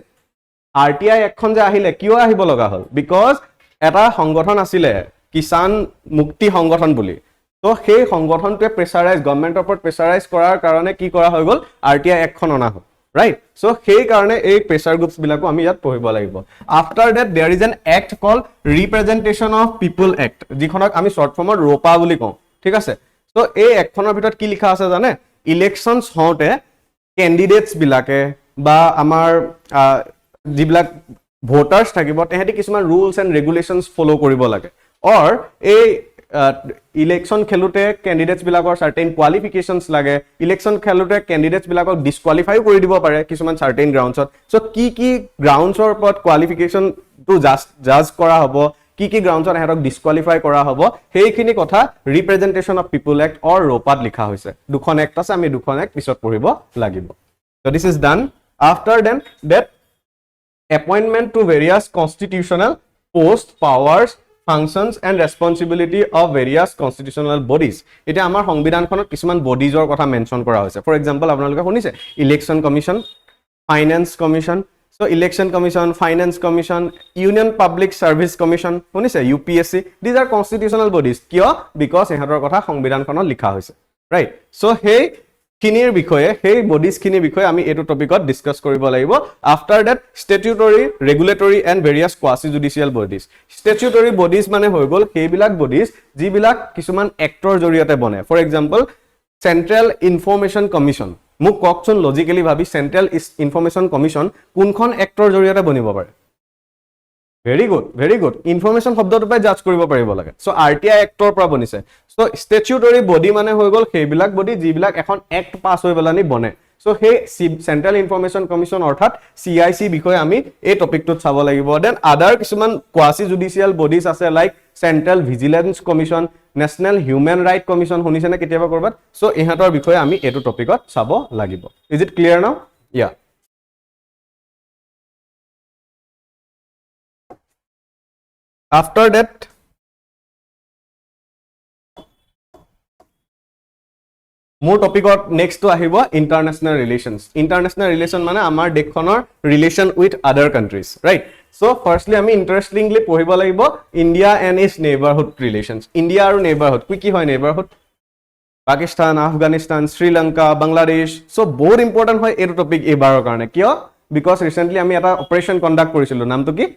RTI এখন যে আহিলে কিয় আহিব লগা হ'ল বিকজ এটা সংগঠন আছিলে কিষাণ মুক্তি সংগঠন বুলি ত' সেই সংগঠনটোৱে গভৰ্ণমেণ্টৰ ওপৰত প্ৰেছাৰাইজ কৰাৰ কাৰণে কি কৰা হৈ গ'ল RTI এখন অনা হ'ল right so সেই কাৰণে এই প্ৰেছাৰ গ্ৰুপছ বিলাকো আমি ইয়াত পঢ়িব লাগিব after that there is an act call representation of people act যিখনক আমি শ্বৰ্ট ফৰ্মত ৰোপা বুলি কওঁ ঠিক আছে চ' এই এক্টখনৰ ভিতৰত কি লিখা আছে জানে ইলেকশ্যনছ হওঁতে কেণ্ডিডেটছ বিলাকে বা আমাৰ যিবিলাক ভোটাৰ্স থাকিব তেহেঁতি কিছুমান ৰুলছ এণ্ড ৰেগুলেশ্যনছ ফ'ল' কৰিব লাগে অৰ এই ইলেকশ্যন খেলোতে কেণ্ডিডেটছ বিলাকৰ চাৰ্টেইন কোৱালিফিকেশ্যনছ লাগে ইলেকশ্যন খেলোতে কেণ্ডিডেটছ বিলাকক ডিছকুৱালিফাইও কৰি দিব পাৰে কিছুমান চাৰ্টেইন গ্ৰাউণ্ডছত চ' কি গ্ৰাউণ্ডছৰ ওপৰত কোৱালিফিকেশ্যনটো জাজ কৰা হ'ব কি গ্ৰাউণ্ডছত এহেঁতক ডিছকুৱালিফাই কৰা হ'ব সেইখিনি কথা ৰিপ্ৰেজেণ্টেশ্যন অফ পিপুল এক্ট অৰ ৰোপাত লিখা হৈছে দুখন এক্ট আছে আমি দুখন এক্ট পিছত পঢ়িব লাগিব so' this is done after then that appointment to various constitutional posts, powers, functions and responsibility of various constitutional bodies. Ite amar সংবিধানখনত কিছুমান বডিজৰ কথা মেনশন কৰা হৈছে ফৰ এক্সাম্পল আপোনালোকে শুনিছে election commission finance commission so election commission finance commission union public service commission শুনিছে UPSC these are constitutional bodies কিয় because এহঁতৰ কথা সংবিধানখনত লিখা হৈছে ৰাইট সো সেই খিনিৰ বিষয়ে সেই বডিজ খিনি বিষয়ে আমি এটো টপিকত ডিসকাস কৰিব লাগিব after that statutory regulatory and various quasi judicial bodies statutory bodies মানে হৈ গল সেইবিলাক বডিজ যিবিলাক কিছুমান এক্টৰ জৰিয়তে বনে for example central information commission মোক ককচোন লজিক্যালি ভাবি সেন্ট্ৰেল ইনফৰমেশন কমিশন কোনখন এক্টৰ জৰিয়তে বনিব পাৰে very good information শব্দটো পাই জাজ কৰিব পাৰিব লাগে সো আৰটিআই এক্টৰ পৰা বনিছে সো স্ট্যাটিউটৰি বডি মানে হৈ গল সেইবিলাক বডি যিবিলাক এখন এক্ট পাস হৈ বলানি বনে so hey central information commission অৰ্থাৎ CIC বিষয়ে আমি এই টপিকটোত চাব লাগিব দেন আদাৰ কিছুমান কোৱাসি জুডিশিয়াল বডিজ আছে like central vigilance commission national human right commission শুনিছেনে কেতিয়াবা কৰবাত সো ইহঁতৰ বিষয়ে আমি এইটো টপিকত চাব লাগিব ইজ ইট ক্লিয়াৰ নাও ইয়া After that, more topic or next to ahibo international relations. International relation mane amar dekhonor relation with other countries, right? So firstly ami interestingly pohibo lagibo India and its neighborhood relations. India aru neighborhood ki hoy neighborhood? Pakistan, Afghanistan, Sri Lanka, Bangladesh. So both important hoy eto topic ebarer karone kiyo because recently ami eta operation conduct korisilu naam to ki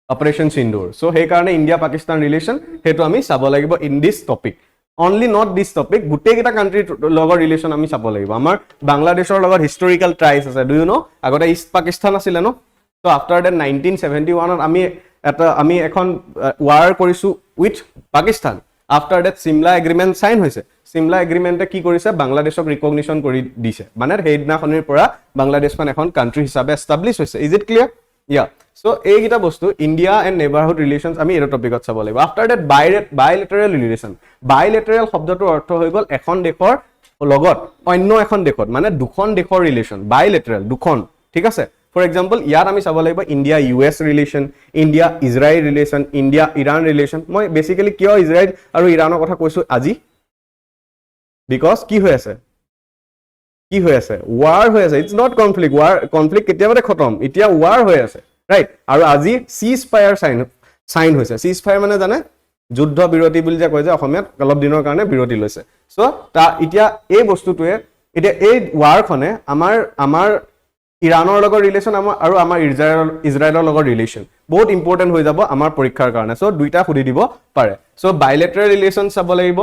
Operation Sindoor. So he karone India Pakistan relation hetu ami sabo lagibo in this topic. Only not this topic, gute kita country logor relation ami sabo lagibo. Amar Bangladeshor logor historical ties ase. Do you know? Agote East Pakistan asile no? So after that 1971 ami ekhon war korisu with Pakistan. After that Simla agreement sign hoise. Simla agreement ki korise Bangladeshok recognition kori dise. Mane heidna khonir pora Bangladesh kon ekhon country hisabe establish hoise. Is it clear? Yeah. So এই গিটা বস্তু India and neighbourhood ৰিলেশনস আমি এৰ টপিকত চাব লাগিব after that বাইলেটাৰেল relation বাইলেটাৰেল শব্দটোৰ অৰ্থ হৈ গল এখন দেশৰ লগত অন্য এখন দেশত মানে দুখন দেশৰ ৰিলেশন বাইলেটাৰেল দুখন ঠিক আছে ফৰ এক্সাম্পল ইয়াত আমি চাব লাগিব India US relation India Israel relation India Iran relation মই বেসিক্যালি কিয় ইজৰাইল আৰু ইৰানৰ কথা কৈছো আজি বিকজ কি হৈ আছে war হৈ আছে ইটস নট কনফ্লিক্ট কনফ্লিক্ট কেতিয়াবাতে খতম এতিয়া war হৈ আছে right আৰু আজি ceasefire সাইন হৈছে ceasefire মানে জানে যুদ্ধ বিৰতি বুলি যে কয় যে অসমীয়াত অলপ দিনৰ কাৰণে বিৰতি লৈছে সো তা এতিয়া এই বস্তুটোৱে এতিয়া এই war খনে আমাৰ ইৰানৰ লগত ৰিলেশন আৰু আমাৰ ইজৰাইলৰ লগত ৰিলেশন বহুত ইম্পৰ্টেন্ট হৈ যাব আমাৰ পৰীক্ষাৰ কাৰণে সো দুইটা খুদি দিব পাৰে সো বাইলেটাৰেল ৰিলেশন চাব লাগিব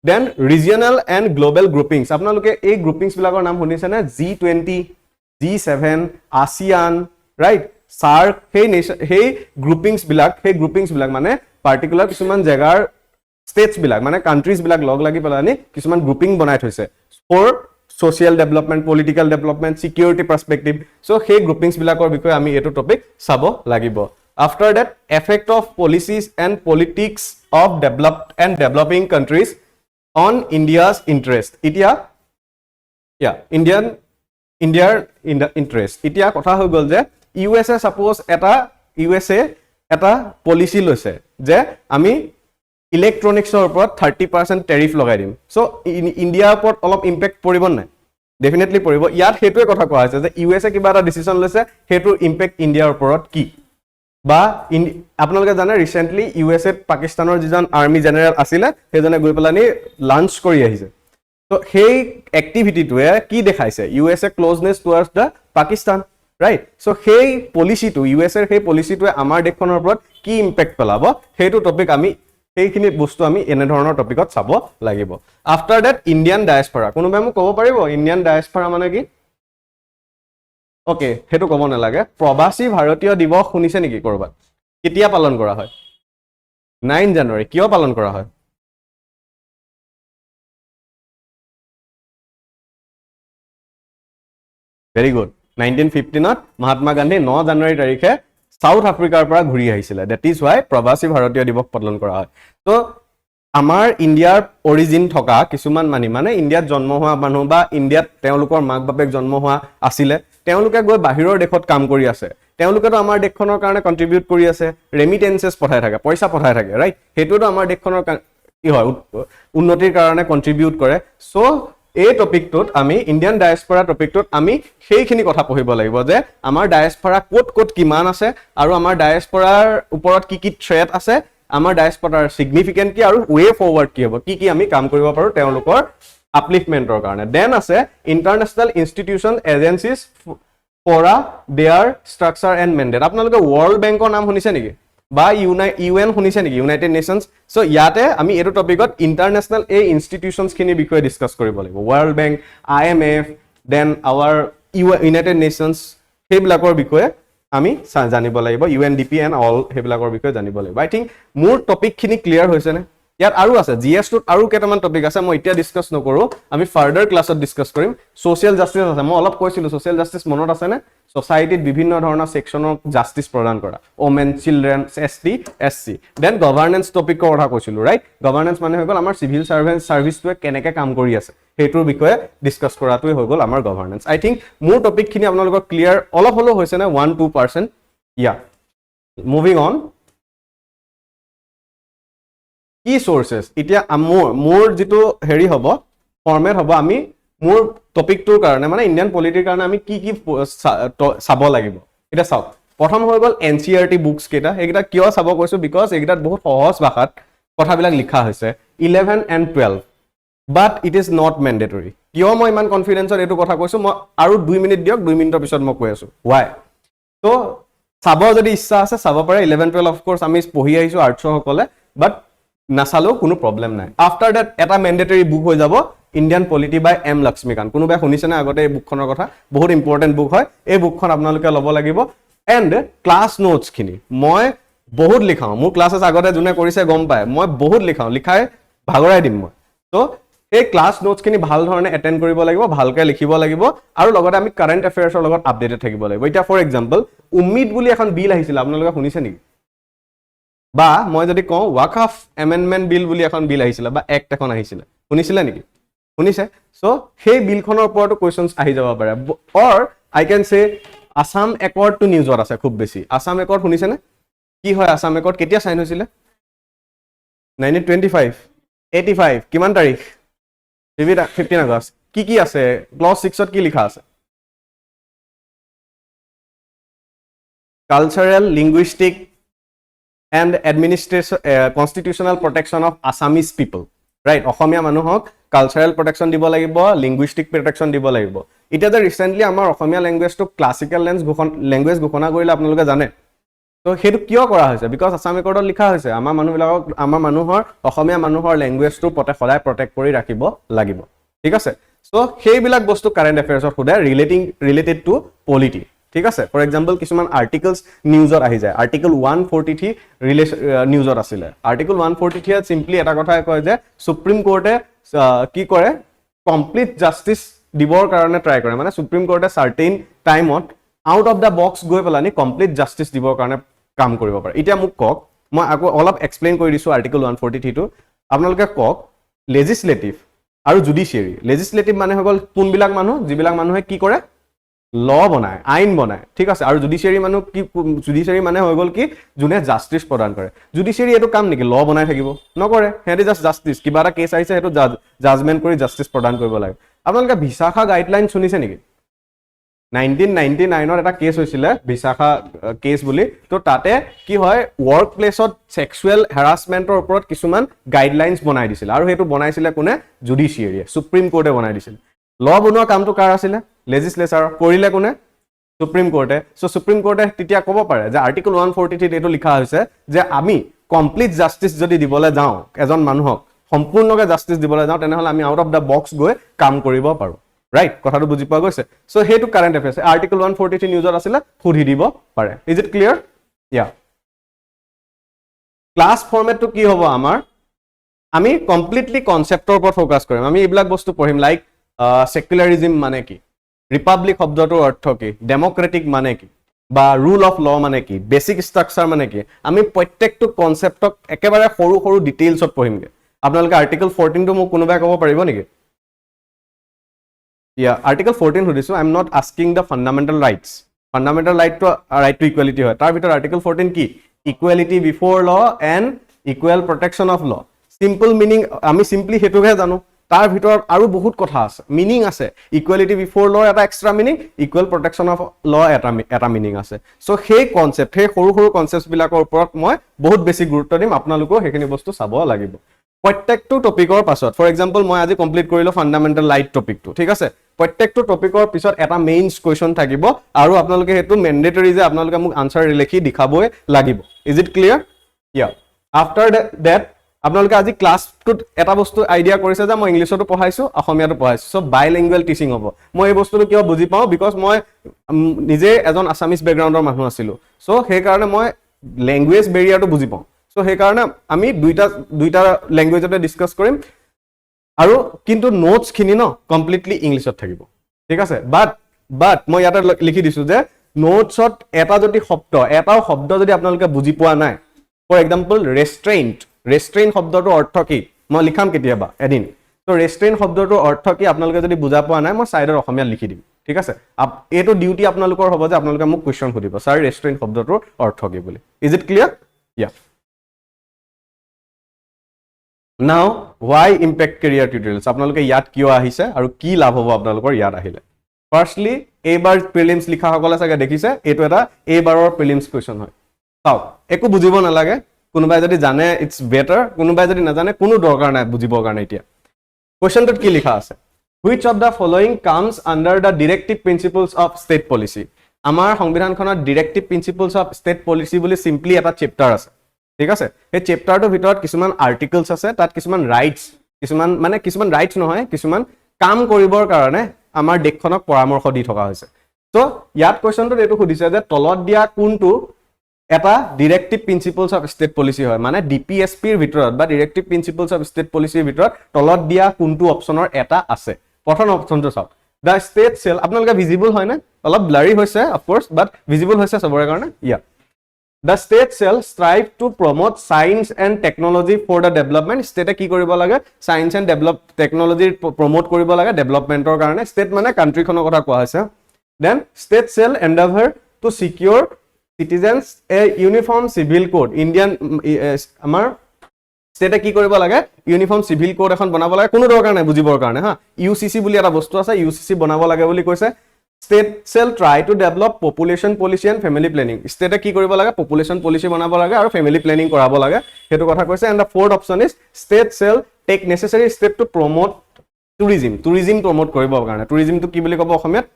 then regional and global groupings আপোনালোকে এই groupings বিলাকৰ নাম শুনিছে না G20 G7 ASEAN right SAARC hey groupings বিলাক মানে particular কিছুমান জাগাৰ states বিলাক মানে countries বিলাক লগ লাগি পেলানি কিছুমান grouping বনাই থৈছে for social development political development security perspective so hey groupings বিলাকৰ বিষয়ে আমি এটো টপিক চাব লাগিব after that effect of policies and politics of developed and developing countries on India's interest itia Indian interest itia kotha hoy gol je USA suppose USA eta policy loise je ami electronics or upor 30% tariff logai dim so India upor olop impact poribon na definitely poribo yat hetue kotha koa hoise je USA kiba eta decision loise hetu impact India uporot ki বা আপোনালোকে জানে recently USA পাকিস্তানৰ যিজন army general আছিল হেজনে গৈ পেলানি lunch কৰি আহিছে তো সেই এক্টিভিটিটোৱে কি দেখাইছে USA ক্লোজনেস টুৱাৰ্ডছ দা পাকিস্তান ৰাইট সো সেই পলিচিটো USA সেই পলিচিটোৱে আমাৰ দেশখনৰ ওপৰত কি ইম্প্যাক্ট পেলাব হেতু টপিক আমি সেইখিনি বস্তু আমি এনে ধৰণৰ টপিকত চাব লাগিব আফটাৰ দ্যাট ইন্ডিয়ান ডায়াসপৰা কোনোবাই মোক ক'ব পাৰিব ইন্ডিয়ান ডায়াসপৰা মানে কি ওকে হেতু কব নালাগে প্ৰবাসী ভাৰতীয় দিৱস শুনিছে নেকি কৰবাত কেতিয়া পালন কৰা হয় 9 জানুৱাৰী কিয় পালন কৰা হয় ভেৰি গুড 1915 ত মহাত্মা গান্ধী 9 জানুৱাৰী তাৰিখে সাউথ আফ্ৰিকাৰ পৰা ঘূৰি আহিছিলে দ্যাট ইজ হোৱাই প্ৰবাসী ভাৰতীয় দিৱস পালন কৰা হয় তো আমাৰ ইণ্ডিয়াৰ অৰিজিন থকা কিছুমান মানে ইণ্ডিয়াত জন্ম হোৱা মানুহ বা ইণ্ডিয়াত তেওঁলোকৰ মাক বাপেক জন্ম হোৱা আছিলে তেওঁলোকে গৈ বাহিৰৰ দেশত কাম কৰি আছে তেওঁলোকেতো আমাৰ দেশখনৰ কাৰণে কন্ট্ৰিবিউট কৰি আছে ৰেমিটেন্সেছ পঠাই থাকে পইচা পঠাই থাকে ৰাইট হেতুটো আমাৰ দেশখনৰ কি হয় উন্নতিৰ কাৰণে কন্ট্ৰিবিউট কৰে সো এই টপিকটোত আমি ইণ্ডিয়ান ডায়াসপৰা টপিকটোত আমি সেইখিনি কথা পঢ়িব লাগিব যে আমাৰ ডায়াসপৰা ক'ত কিমান আছে আৰু আমাৰ ডায়াসপৰাৰ ওপৰত কি থ্ৰেট আছে আমাৰ ডায়াসপৰাৰ সিগনিফিকেন্ট কি আৰু ৱে ফৰৱাৰ্ড কি হ'ব কি আমি কাম কৰিব পাৰো তেওঁলোকৰ আপলিফমেন্টৰ কাৰণে দেন আছে international institution agencies fora their structure and mandate আপোনালোকে ৱৰ্ল্ড বেংকৰ নাম শুনিছে নেকি বা ইউএন শুনিছে নেকি ইউনাইটেড নেশনস সো ইয়াতে আমি এটো টপিকত ইন্টাৰনেশনাল এই ইনষ্টিটিউশনস খিনি বিষয়ে ডিসকাস কৰিব লাগিব world bank IMF then our United Nations হেবিলাকৰ বিষয়ে আমি জানিব লাগিব ইউএনডিপি এণ্ড অল হেবিলাকৰ বিষয়ে জানিব লাগিব আই থিংক মোৰ টপিক খিনি ক্লিয়াৰ হৈছে নে ইয়াত আৰু আছে জিএস টোত আৰু কেইটামান টপিক আছে মই এতিয়া ডিসকাস নকৰো আমি ফাৰ্দাৰ ক্লাছত ডিসকাস কৰিম সোশ্যাল জাস্টিস আছে মই অলপ কৈছিলো সোশ্যাল জাস্টিস মনত আছে নে সোসাইটিত বিভিন্ন ধৰণৰ সেকশনক জাস্টিস প্ৰদান কৰা women children ST SC then governance টপিকৰ কথা কৈছিলো ৰাইট গভৰ্নেন্স মানে হৈ গল আমাৰ সিভিল সাৰ্ভিসটোৱে কেনেকৈ কাম কৰি আছে হেতুৰ বিষয়ে ডিসকাস কৰাটোই হৈ গল আমাৰ গভৰ্নেন্স আই থিংক মোৰ টপিক খিনি আপোনালোকৰ ক্লিয়াৰ অলপ হলো হৈছে না 1-2% ইয়া মুভিং অন কি সোর্সেস ইতিয়া মোৰ যেটো হেৰি হ'ব ফৰমেট হ'ব আমি মোৰ টপিকটোৰ কাৰণে মানে ইণ্ডিয়ান পলিটিৰ কাৰণে আমি কি চাব লাগিব এটা চাওক প্ৰথম হৈ গল এনসিআৰটি বুকস কেটা এইটা কিয় চাব কৈছো বিকজ এইটাত বহুত সহজ ভাষাত কথাবিলাক লিখা হৈছে 11 and 12 but it is not mandatory কিয় মই ইমান কনফিডেন্সৰ এটো কথা কৈছো মই আৰু 2 মিনিট দিয়ক 2 মিনিটৰ পিছত মই কৈ আছো why তো চাব যদি ইচ্ছা আছে চাব পাৰে 11 12 অফ কোৰ্স আমি পঢ়ি আহিছো আৰ্টছ সকলে বাট নাসালো কোনো প্ৰবলেম নাই আফটাৰ দ্যাট এটা ম্যান্ডেটৰী বুক হৈ যাব ইণ্ডিয়ান পলিটি বাই এম লক্ষ্মীকান্ত কোনোবাই শুনিছে না আগতে এই বুকখনৰ কথা বহুত ইম্পৰ্টেন্ট বুক হয় এই বুকখন আপোনালোকে ল'ব লাগিব এণ্ড ক্লাছ নোটছ খিনি মই বহুত লিখাও মোৰ ক্লাছেছ আগতে যোনে কৰিছে গম পায় মই বহুত লিখাও লিখাই ভাগৰাই দিম মই তো এই ক্লাছ নোটছ খিনি ভাল ধৰণে এটেন্ড কৰিব লাগিব ভালকে লিখিব লাগিব আৰু লগতে আমি কাৰেন্ট এফেয়াৰ্ছৰ লগত আপডেটেড থাকিব লাগিব এতিয়া ফৰ এক্সাম্পল উম্মিদ বুলি এখন বিল আহিছিল আপোনালোকে শুনিছে নেকি বা মই যদি কওঁ ওয়াকফ এমেন্ডমেন্ট বিল বুলি এখন বিল আহিছিল বা এক্ট এখন আহিছিল শুনিছিলে নেকি শুনিছে সো সেই বিলখনৰ ওপৰতো কোৱেশ্চনছ আহি যাব পাৰে অৰ আই can say Assam accord two নিউজত আছে খুব বেছি আসাম একৰ্ড শুনিছে নে কি হয় আসাম একৰ্ড কেতিয়া সাইন হৈছিল 1925 85 কিমান তাৰিখ 15 আগষ্ট কি আছে ক্লজ 6 ত কি লিখা আছে cultural linguistic and constitutional protection of Assamese people right অসমীয়া মানুহক কালচাৰেল প্ৰটেকচন দিব লাগিব লিংগুইষ্টিক প্ৰটেকচন দিব লাগিব এটা যে ৰিসেন্টলি আমাৰ অসমীয়া ল্যাঙ্গুৱেজটো ক্লাসিক্যাল ল্যাঙ্গুৱেজ ঘোষণা কৰিলে আপোনালোকে জানে তো হেতু কিয় কৰা হৈছে বিকজ আসাম একৰ্ডত লিখা হৈছে আমাৰ মানুহবিলাকক আমাৰ মানুহৰ অসমীয়া মানুহৰ ল্যাঙ্গুৱেজটো সদায় প্ৰটেক্ট কৰি ৰাখিব লাগিব ঠিক আছে সো সেইবিলাক বস্তু কাৰেন্ট এফেয়াৰ্ছত সদায় ৰিলেটেড টু পলিটি ঠিক আছে ফৰ এক্সাম্পল কিছুমান আৰ্টিকলস নিউজত আহি যায় আৰ্টিকল 143 নিউজত আছিল আৰ্টিকল 143 সিম্পলি এটা কথা কয় যে সুপ্ৰিম কোৰ্টে কি কৰে কমপ্লিট জাস্টিস দিবৰ কাৰণে ট্ৰাই কৰে মানে সুপ্ৰিম কোৰ্টে সাৰ্টেইন টাইমত আউট অফ দা বক্স গৈ পেলানি কমপ্লিট জাস্টিস দিবৰ কাৰণে কাম কৰিব পাৰে এতিয়া মোক কক মই আকৌ অলপ এক্সপ্লেইন কৰি দিছো আৰ্টিকল 143 টো আপোনালোকে কক লেজিসলেটিভ আৰু জুডিশিয়াৰী লেজিসলেটিভ মানে হৈ গল কোনবিলাক মানুহ যিবিলাক মানুহে কি কৰে ল বনায় আইন বনায় ঠিক আছে আৰু জুডিশিয়াৰী মানুহ কি জুডিশিয়াৰী মানে হৈ গল কি যোনে জাস্টিস প্ৰদান কৰে জুডিশিয়াৰী এটো কাম নেকি ল বনাই থাকিব নকৰে হেতি জাস্ট জাস্টিস কিবা এটা কেছ আহিছে হেতু জাজমেন্ট কৰি জাস্টিস প্ৰদান কৰিব লাগে আপোনালোকে ভিসাখা গাইডলাইন শুনিছে নেকি 1999 ৰ এটা কেছ হৈছিল ভিসাখা কেছ বুলি তো তাতে কি হয় ওয়ার্ক প্লেসত সেক্সুয়াল হ্যাৰাসমেন্টৰ ওপৰত কিছুমান গাইডলাইনস বনাই দিছিল আৰু হেতু বনাইছিলে কোনে জুডিশিয়াৰীয়ে সুপ্ৰিম কোৰ্টে বনাই দিছিল ল বনোৱা কামটো কাৰ আছিল লেজিসলেচাৰ কৰিলে কোনে সুপ্ৰিম কোৰ্টে সো সুপ্ৰিম কোৰ্টে তেতিয়া ক'ব পাৰে যে আৰ্টিকল 143 এটো লিখা হৈছে যে আমি কমপ্লিট জাস্টিস যদি দিবলৈ যাওঁ এজন মানুহক সম্পূৰ্ণকৈ জাস্টিস দিবলৈ যাওঁ তেনেহলে আমি আউট অফ দা বক্স গৈ কাম কৰিব পাৰো right কথাটো বুজি পোৱা গৈছে so হেতু কাৰেন্ট অ্যাফেয়াৰ্স আৰ্টিকেল 143 নিউজত আছিল খুদি দিব পাৰে is it clear yeah class ফৰম্যাটটো কি হ'ব আমাৰ আমি কমপ্লিটলি কনসেপ্টৰ ওপৰত ফোকাস কৰিম আমি এইবিলাক বস্তু পঢ়িম লাইক সেকুলাৰিজম মানে কি ৰিপাবলিক শব্দটোৰ অৰ্থ কি ডেমোক্ৰেটিক মানে কি বা ৰুল অফ ল মানে কি বেসিক স্ট্ৰাকচাৰ মানে কি আমি প্ৰত্যেকটো কনসেপ্টক একেবাৰে সৰু সৰু ডিটেইলছত পঢ়িমগে আপোনালোকে আৰ্টিকেল 14 টো মোক কোনোবাই ক'ব পাৰিব নেকি Yeah, Article 14 সুধিছো I am not asking the fundamental rights. Fundamental right to equality হয়। তাৰ ভিতৰ Article 14 কি? Equality before law and equal protection of law. Simple meaning আমি simply হেতুকে জানো। তাৰ ভিতৰত আৰু বহুত কথা আছে। Meaning আছে। Equality before law এটা extra meaning, equal protection of law এটা meaning আছে। So সেই concept, সেই সৰু সৰু concepts বিলাকৰ ওপৰত মই বহুত বেছি গুৰুত্ব দিম আপোনালোকক সেইখিনি বস্তু চাব লাগিব। প্ৰত্যেকটো টপিকৰ পাছত ফৰ এক্সাম্পল মই আজি কমপ্লিট কৰিলো ফান্ডামেন্টাল ৰাইট টপিকটো ঠিক আছে প্ৰত্যেকটো টপিকৰ পিছত এটা মেইনছ কোৱেশ্চন থাকিব আৰু আপোনালোকে হেতু ম্যান্ডেটৰি যে আপোনালোকে মোক আনসাৰ লিখি দেখাবই লাগিব is it clear yeah after that আপোনালোকে আজি ক্লাছটোত এটা বস্তু আইডিয়া কৰিছে যে মই ইংলিছতো পঢ়াইছো অসমীয়াতো পঢ়াইছো সো বাইলিংগুৱেল টিচিং হ'ব মই এই বস্তুটো কিয় বুজি পাওঁ বিকজ মই নিজে এজন আসামিজ ব্যাকগ্ৰাউণ্ডৰ মানুহ আছিলো সো সেই কাৰণে মই ল্যাঙ্গুৱেজ বেৰিয়াৰটো বুজি পাওঁ সো সেই কাৰণে আমি দুইটা ল্যাঙ্গুৱেজতে ডিসকাস কৰিম আৰু কিন্তু নোটস খিনি ন কমপ্লিটলি ইংলিশত থাকিব ঠিক আছে বাট মই ইয়াতে লিখি দিছো যে নোটছত এটা যদি শব্দ যদি আপোনালোকে বুজি পোৱা নাই ফৰ এক্সাম্পল ৰেষ্ট্ৰেইন শব্দটোৰ অৰ্থ কি মই লিখাম কেতিয়াবা এদিন তো ৰেষ্ট্ৰেইন শব্দটোৰ অৰ্থ কি আপোনালোকে যদি বুজা পোৱা নাই মই সাইডৰ অসমীয়া লিখি দিম ঠিক আছে এটো ডিউটি আপোনালোকৰ হ'ব যে আপোনালোকে মোক কোৱেশ্চন সুধিব স্যাৰ ৰেষ্ট্ৰেইন শব্দটোৰ অৰ্থ কি বুলি ইজ ইট ক্লিয়াৰ ইয়া Now, why impact career tutorials? আপোনালোকে ইয়াত কিয় আহিছে আৰু কি লাভ হ'ব আপোনালোকৰ ইয়াত আহিলে ফাৰ্স্টলি এবাৰ প্ৰিলিমছ লিখা সকলে চাগে দেখিছে এটো এটা এবাৰৰ প্ৰিলিমছ কোৱেশ্চন হয় চাও একো বুজিব নালাগে কোনোবাই যদি জানে ইটস বেটাৰ কোনোবাই যদি নাজানে কোনো দৰকাৰ নাই বুজিবৰ কাৰণে এতিয়া কোৱেশ্চনটোত কি লিখা আছে which of the following comes under the directive principles of state policy আমাৰ সংবিধানখনত directive principles of state policy বুলি simply এটা চেপ্টাৰ আছে ঠিক আছে এই চেপ্টাৰটোৰ ভিতৰত কিছুমান আৰ্টিকলছ আছে তাত কিছুমান ৰাইটস কিছুমান ৰাইটস নহয় কিছুমান কাম কৰিবৰ কাৰণে আমাৰ দেশখনক পৰামৰ্শ দি থকা হৈছে তো ইয়াত কোৱেশ্চনটো এটো সুধিছে যে তলত দিয়া কোনটো এটা ডিৰেক্টিভ প্ৰিন্সিপলছ অফ ষ্টেট পলিসি হয় মানে ডিপিএসপি ৰ ভিতৰত বা ডিৰেক্টিভ প্ৰিন্সিপলছ অফ ষ্টেট পলিসিৰ ভিতৰত তলত দিয়া কোনটো অপচনৰ এটা আছে প্ৰথম অপচনটো চাওক দা ষ্টেট সেল আপোনালোকে ভিজিবল হয় না অলপ ব্লাৰি হৈছে অফ কোৰ্স বাট ভিজিবল হৈছে সবৰে কাৰণে ইয়া The state shall strive to promote science and technology for the development. State কি কৰিব লাগে science and technology promote কৰিব লাগে developmentৰ কাৰণে state মানে country খনৰ কথা কোৱা হৈছে then state shall endeavor to secure citizens a uniform civil code Indian আমাৰ state কি কৰিব লাগে uniform civil code এখন বনাব লাগে কোনো দৰকাৰ নাই বুজিবৰ কাৰণে হা UCC বুলি এটা বস্তু আছে UCC বনাব লাগে বুলি কৈছে State shall try to develop population policy and family planning. State কি কৰিব লাগে population policy বনাব লাগে আৰু family planning কৰাব লাগে হেতু কথা কৈছে and the fourth option is state shall take necessary step to promote tourism promote কৰিবৰ কাৰণে tourism to কি বুলি ক'ব অসমীয়াত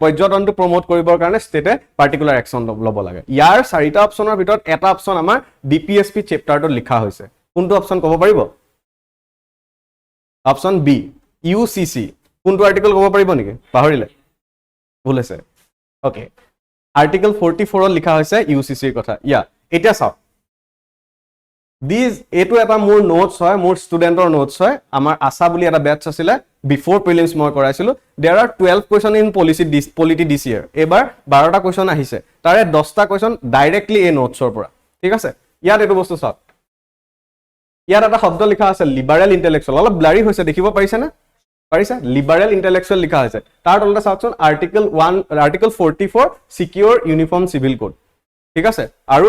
পৰ্যটনটো প্ৰমোট কৰিবৰ কাৰণে ষ্টেটে পাৰ্টিকুলাৰ একচন ল'ব লাগে ইয়াৰ চাৰিটা অপচনৰ ভিতৰত এটা অপচন আমাৰ ডিপিএসপি চেপ্টাৰটোত লিখা হৈছে কোনটো অপচন ক'ব পাৰিব অপচন বি ইউসিসি কোনটো আৰ্টিকেল ক'ব পাৰিব নেকি পাহৰিলে ভুল আছে ওকে আৰ্টিকেল 44 ত লিখা হৈছে ইউসিসিৰ কথা ইয়া এটা চাও এটো এটা মোৰ নোটস হয় মোৰ ষ্টুডেন্টৰ নোটস হয় আমাৰ আশা বুলি এটা ব্যাচ আছিল বিফৰ প্ৰিলিমছ মই কৰাইছিলো there are 12 question in polity this year এবাৰ 12টা কোৱেশ্চন আহিছে তাৰে 10টা কোৱেশ্চন ডাইৰেক্টলি এই নোটছৰ পৰা ঠিক আছে ইয়াত এটো বস্তু চাওক ইয়াত এটা শব্দ লিখা আছে লিবাৰেল ইন্টেলেকচুয়াল অলপ ব্লাৰি হৈছে দেখিব পাৰিছে না পাৰিছে লিবাৰেল ইন্টেলেকচুয়াল লিখা আছে তাৰ তলতে চাওকচোন article 44 secure uniform civil code ঠিক আছে আৰু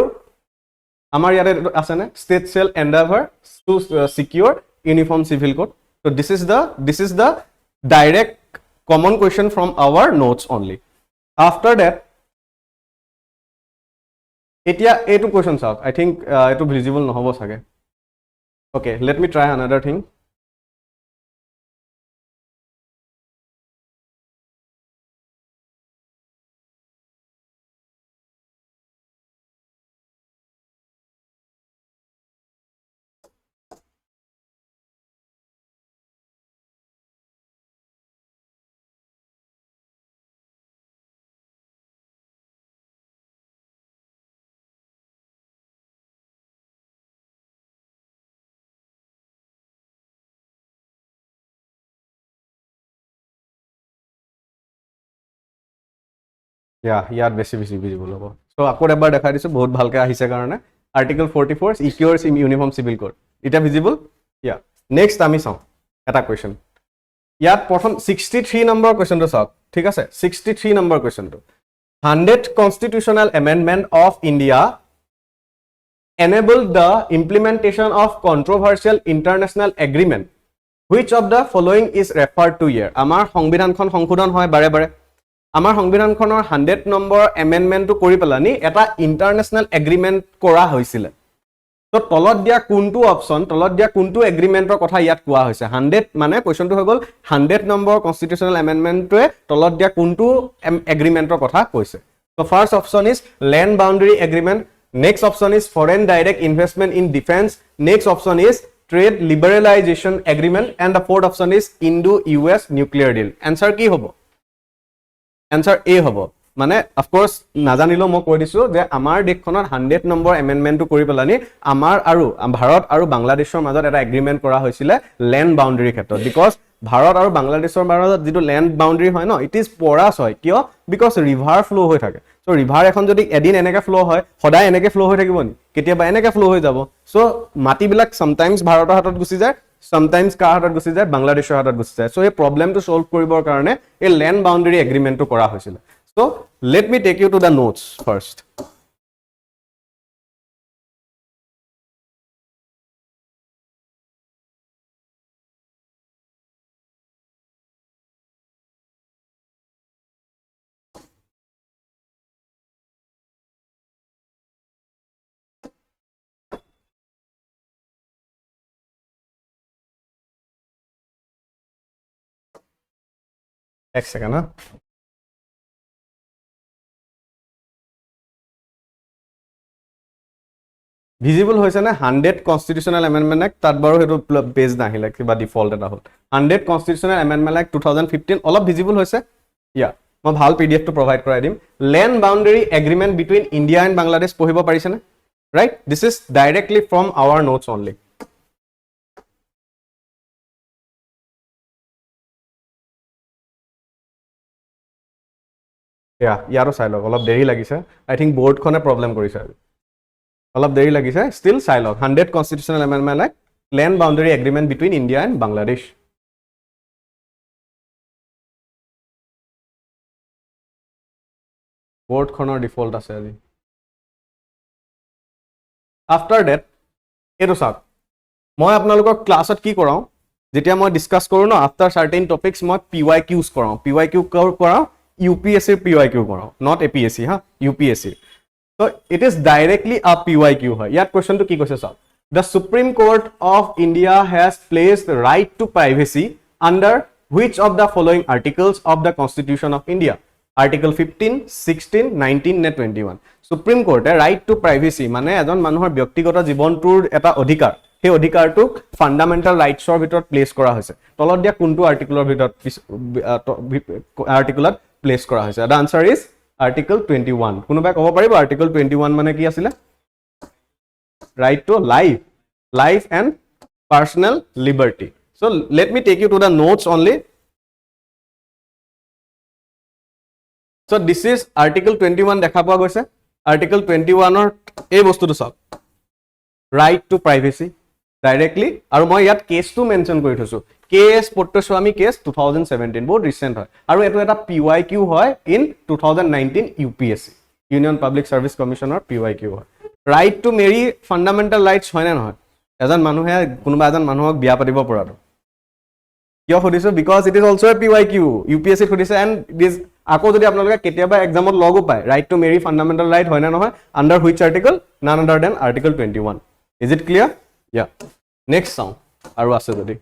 আমাৰ ইয়াতে আছে না state shall endeavour to secure uniform civil code so this is the direct common question from our notes only after that এতিয়া এটো কোৱেশ্চন চাওক I think এটো ভিজিবল নহব সাগে okay let me try another thing ইয়াত বেছি visible হ'ব so আকৌ এবাৰ দেখাই দিছো বহুত ভালকে আহিছে কাৰণে article 44 secures in uniform civil code এটা ভিজিবল নেক্সট আমি চাওঁ এটা কোৱেশ্চন ইয়াত প্ৰথম 63 নম্বৰ কোৱেশ্চনটো চাওক ঠিক আছে 63 number কোৱেশ্চনটো 100th constitutional amendment of India enabled the implementation of controversial international agreement which of the following is referred to here আমাৰ সংবিধানখন সংশোধন হয় বাৰে বাৰে আমাৰ সংবিধানখনৰ 100th নম্বৰ এমেন্ডমেন্টটো কৰি পেলানি এটা ইন্টাৰনেশনাল এগ্ৰিমেন্ট কৰা হৈছিল তো তলত দিয়া কোনটো অপচন তলত দিয়া কোনটো এগ্ৰিমেন্টৰ কথা ইয়াত কোৱা হৈছে 100 মানে কোৱেশ্চনটো হৈ গল 100th নম্বৰ কনস্টিটিউশনাল এমেন্ডমেন্টটোৱে তলত দিয়া কোনটো এগ্ৰিমেন্টৰ কথা কৈছে তো first option is land boundary agreement next option is foreign direct investment in defence next option is trade liberalization agreement and the fourth option is Indo-US nuclear deal answer কি হ'ব answer A হ'ব মানে of course নাজানিলো মই কৈ দিছো যে আমাৰ দেশখনৰ 100th নম্বৰ এমেন্ডমেন্টটো কৰি পেলানি আমাৰ আৰু ভাৰত আৰু বাংলাদেশৰ মাজত এটা এগ্ৰিমেন্ট কৰা হৈছিল ল্যান্ড বাউন্ডাৰী ক্ষেত্ৰত বিকজ ভাৰত আৰু বাংলাদেশৰ মাজত যেটো ল্যান্ড বাউন্ডাৰী হয় ন ইট ইজ পৰাছ হয় কিয় বিকজ ৰিভাৰ ফ্লো হৈ থাকে সো ৰিভাৰ এখন যদি এদিন এনেকে ফ্লো হয় সদায় এনেকে ফ্লো হৈ থাকিব নি কেতিয়াবা এনেকে ফ্লো হৈ যাব সো মাটিবিলাক সামটাইমস ভাৰতৰ হাতত গুচি যায় সামটাইমস কাৰ হাতত গুচি যায় বাংলাদেশৰ হাতত গুচি যায় সো এই প্ৰবলেমটো সলভ কৰিবৰ কাৰণে এই ল্যান্ড বাউন্ডাৰী এগ্ৰিমেন্টটো কৰা হৈছিল so let me take you to the notes first এক সেকেন্ড হা ভিজিবল হৈছে না 100th কনস্টিটিউশনাল এমেন্ডমেন্ট এক্ট তাত বাৰু হেতু পেজ নাহিলে কিবা ডিফল্ট এটা হল 100th কনস্টিটিউশনাল এমেন্ডমেন্ট এক্ট 2015 অলপ ভিজিবল হৈছে মই ভাল পিডিএফ টো প্ৰভাইড কৰাই দিম land boundary agreement between India and Bangladesh পঢ়িব পাৰিছে না right this is directly from our notes only ইয়াৰো চাই লওক অলপ দেৰি লাগিছে আই থিংক বোৰ্ডখনে প্ৰবলেম কৰিছে অলপ দেৰি লাগিছে ষ্টিল চাই লওক 100th constitutional amendment act land boundary agreement between India and Bangladesh বোৰ্ডখনৰ ডিফল্ট আছে আজি আফটাৰ ডেট এইটো চাওক মই আপোনালোকক ক্লাছত কি কৰাওঁ যেতিয়া মই ডিসকাস কৰো ন আফটাৰ সাৰ্টেইন টপিকস মই PYQs কৰাওঁ PYQ কৰাওঁ UPSC PYQ কৰাওঁ not APSC হা UPSC so it is directly a PYQ হয় ইয়াত কোৱেশ্চনটো কি কৈছে চাওক the Supreme Court of India has placed the right to privacy under which of the following articles of the Constitution of India Article 15 16 19 নে 21 Supreme Court right to privacy মানে এজন মানুহৰ ব্যক্তিগত জীৱনটোৰ এটা অধিকাৰ সেই অধিকাৰটোক ফান্ডামেন্টাল ৰাইটছৰ ভিতৰত প্লেস কৰা হৈছে তলত দিয়া কোনটো আৰ্টিকলৰ ভিতৰত আৰ্টিকলত প্লেস কৰা হৈছে the answer is Article 21 কোনোবাই ক'ব পাৰিব Article 21 মানে কি আছিল right to life and personal liberty so let me take you to the notes only so this is Article 21 দেখা পোৱা গৈছে Article 21 ৰ এই বস্তুটো চাওক right to privacy directly আৰু মই ইয়াত কেছটো মেনশন কৰি থৈছো কেছ পট্টস্বামী কেছ 2017 বহুত ৰিসেন্ট হয় আৰু এটো এটা PYQ হয় in 2019 UPSC union public service কমিশনৰ PYQ হয় right to marry fundamental rights হয় না নহয় এজন মানুহে কোনোবা এজন মানুহক বিয়া পাতিব পৰাটো কিয় সুধিছো because it is also a PYQ UPSC সুধিছে and this আকৌ যদি আপোনালোকে কেতিয়াবা এক্সামত লগো পায় right to marry fundamental right হয় না নহয় under which article none other than Article 21 is it clear yeah next sound আৰু আছে যদি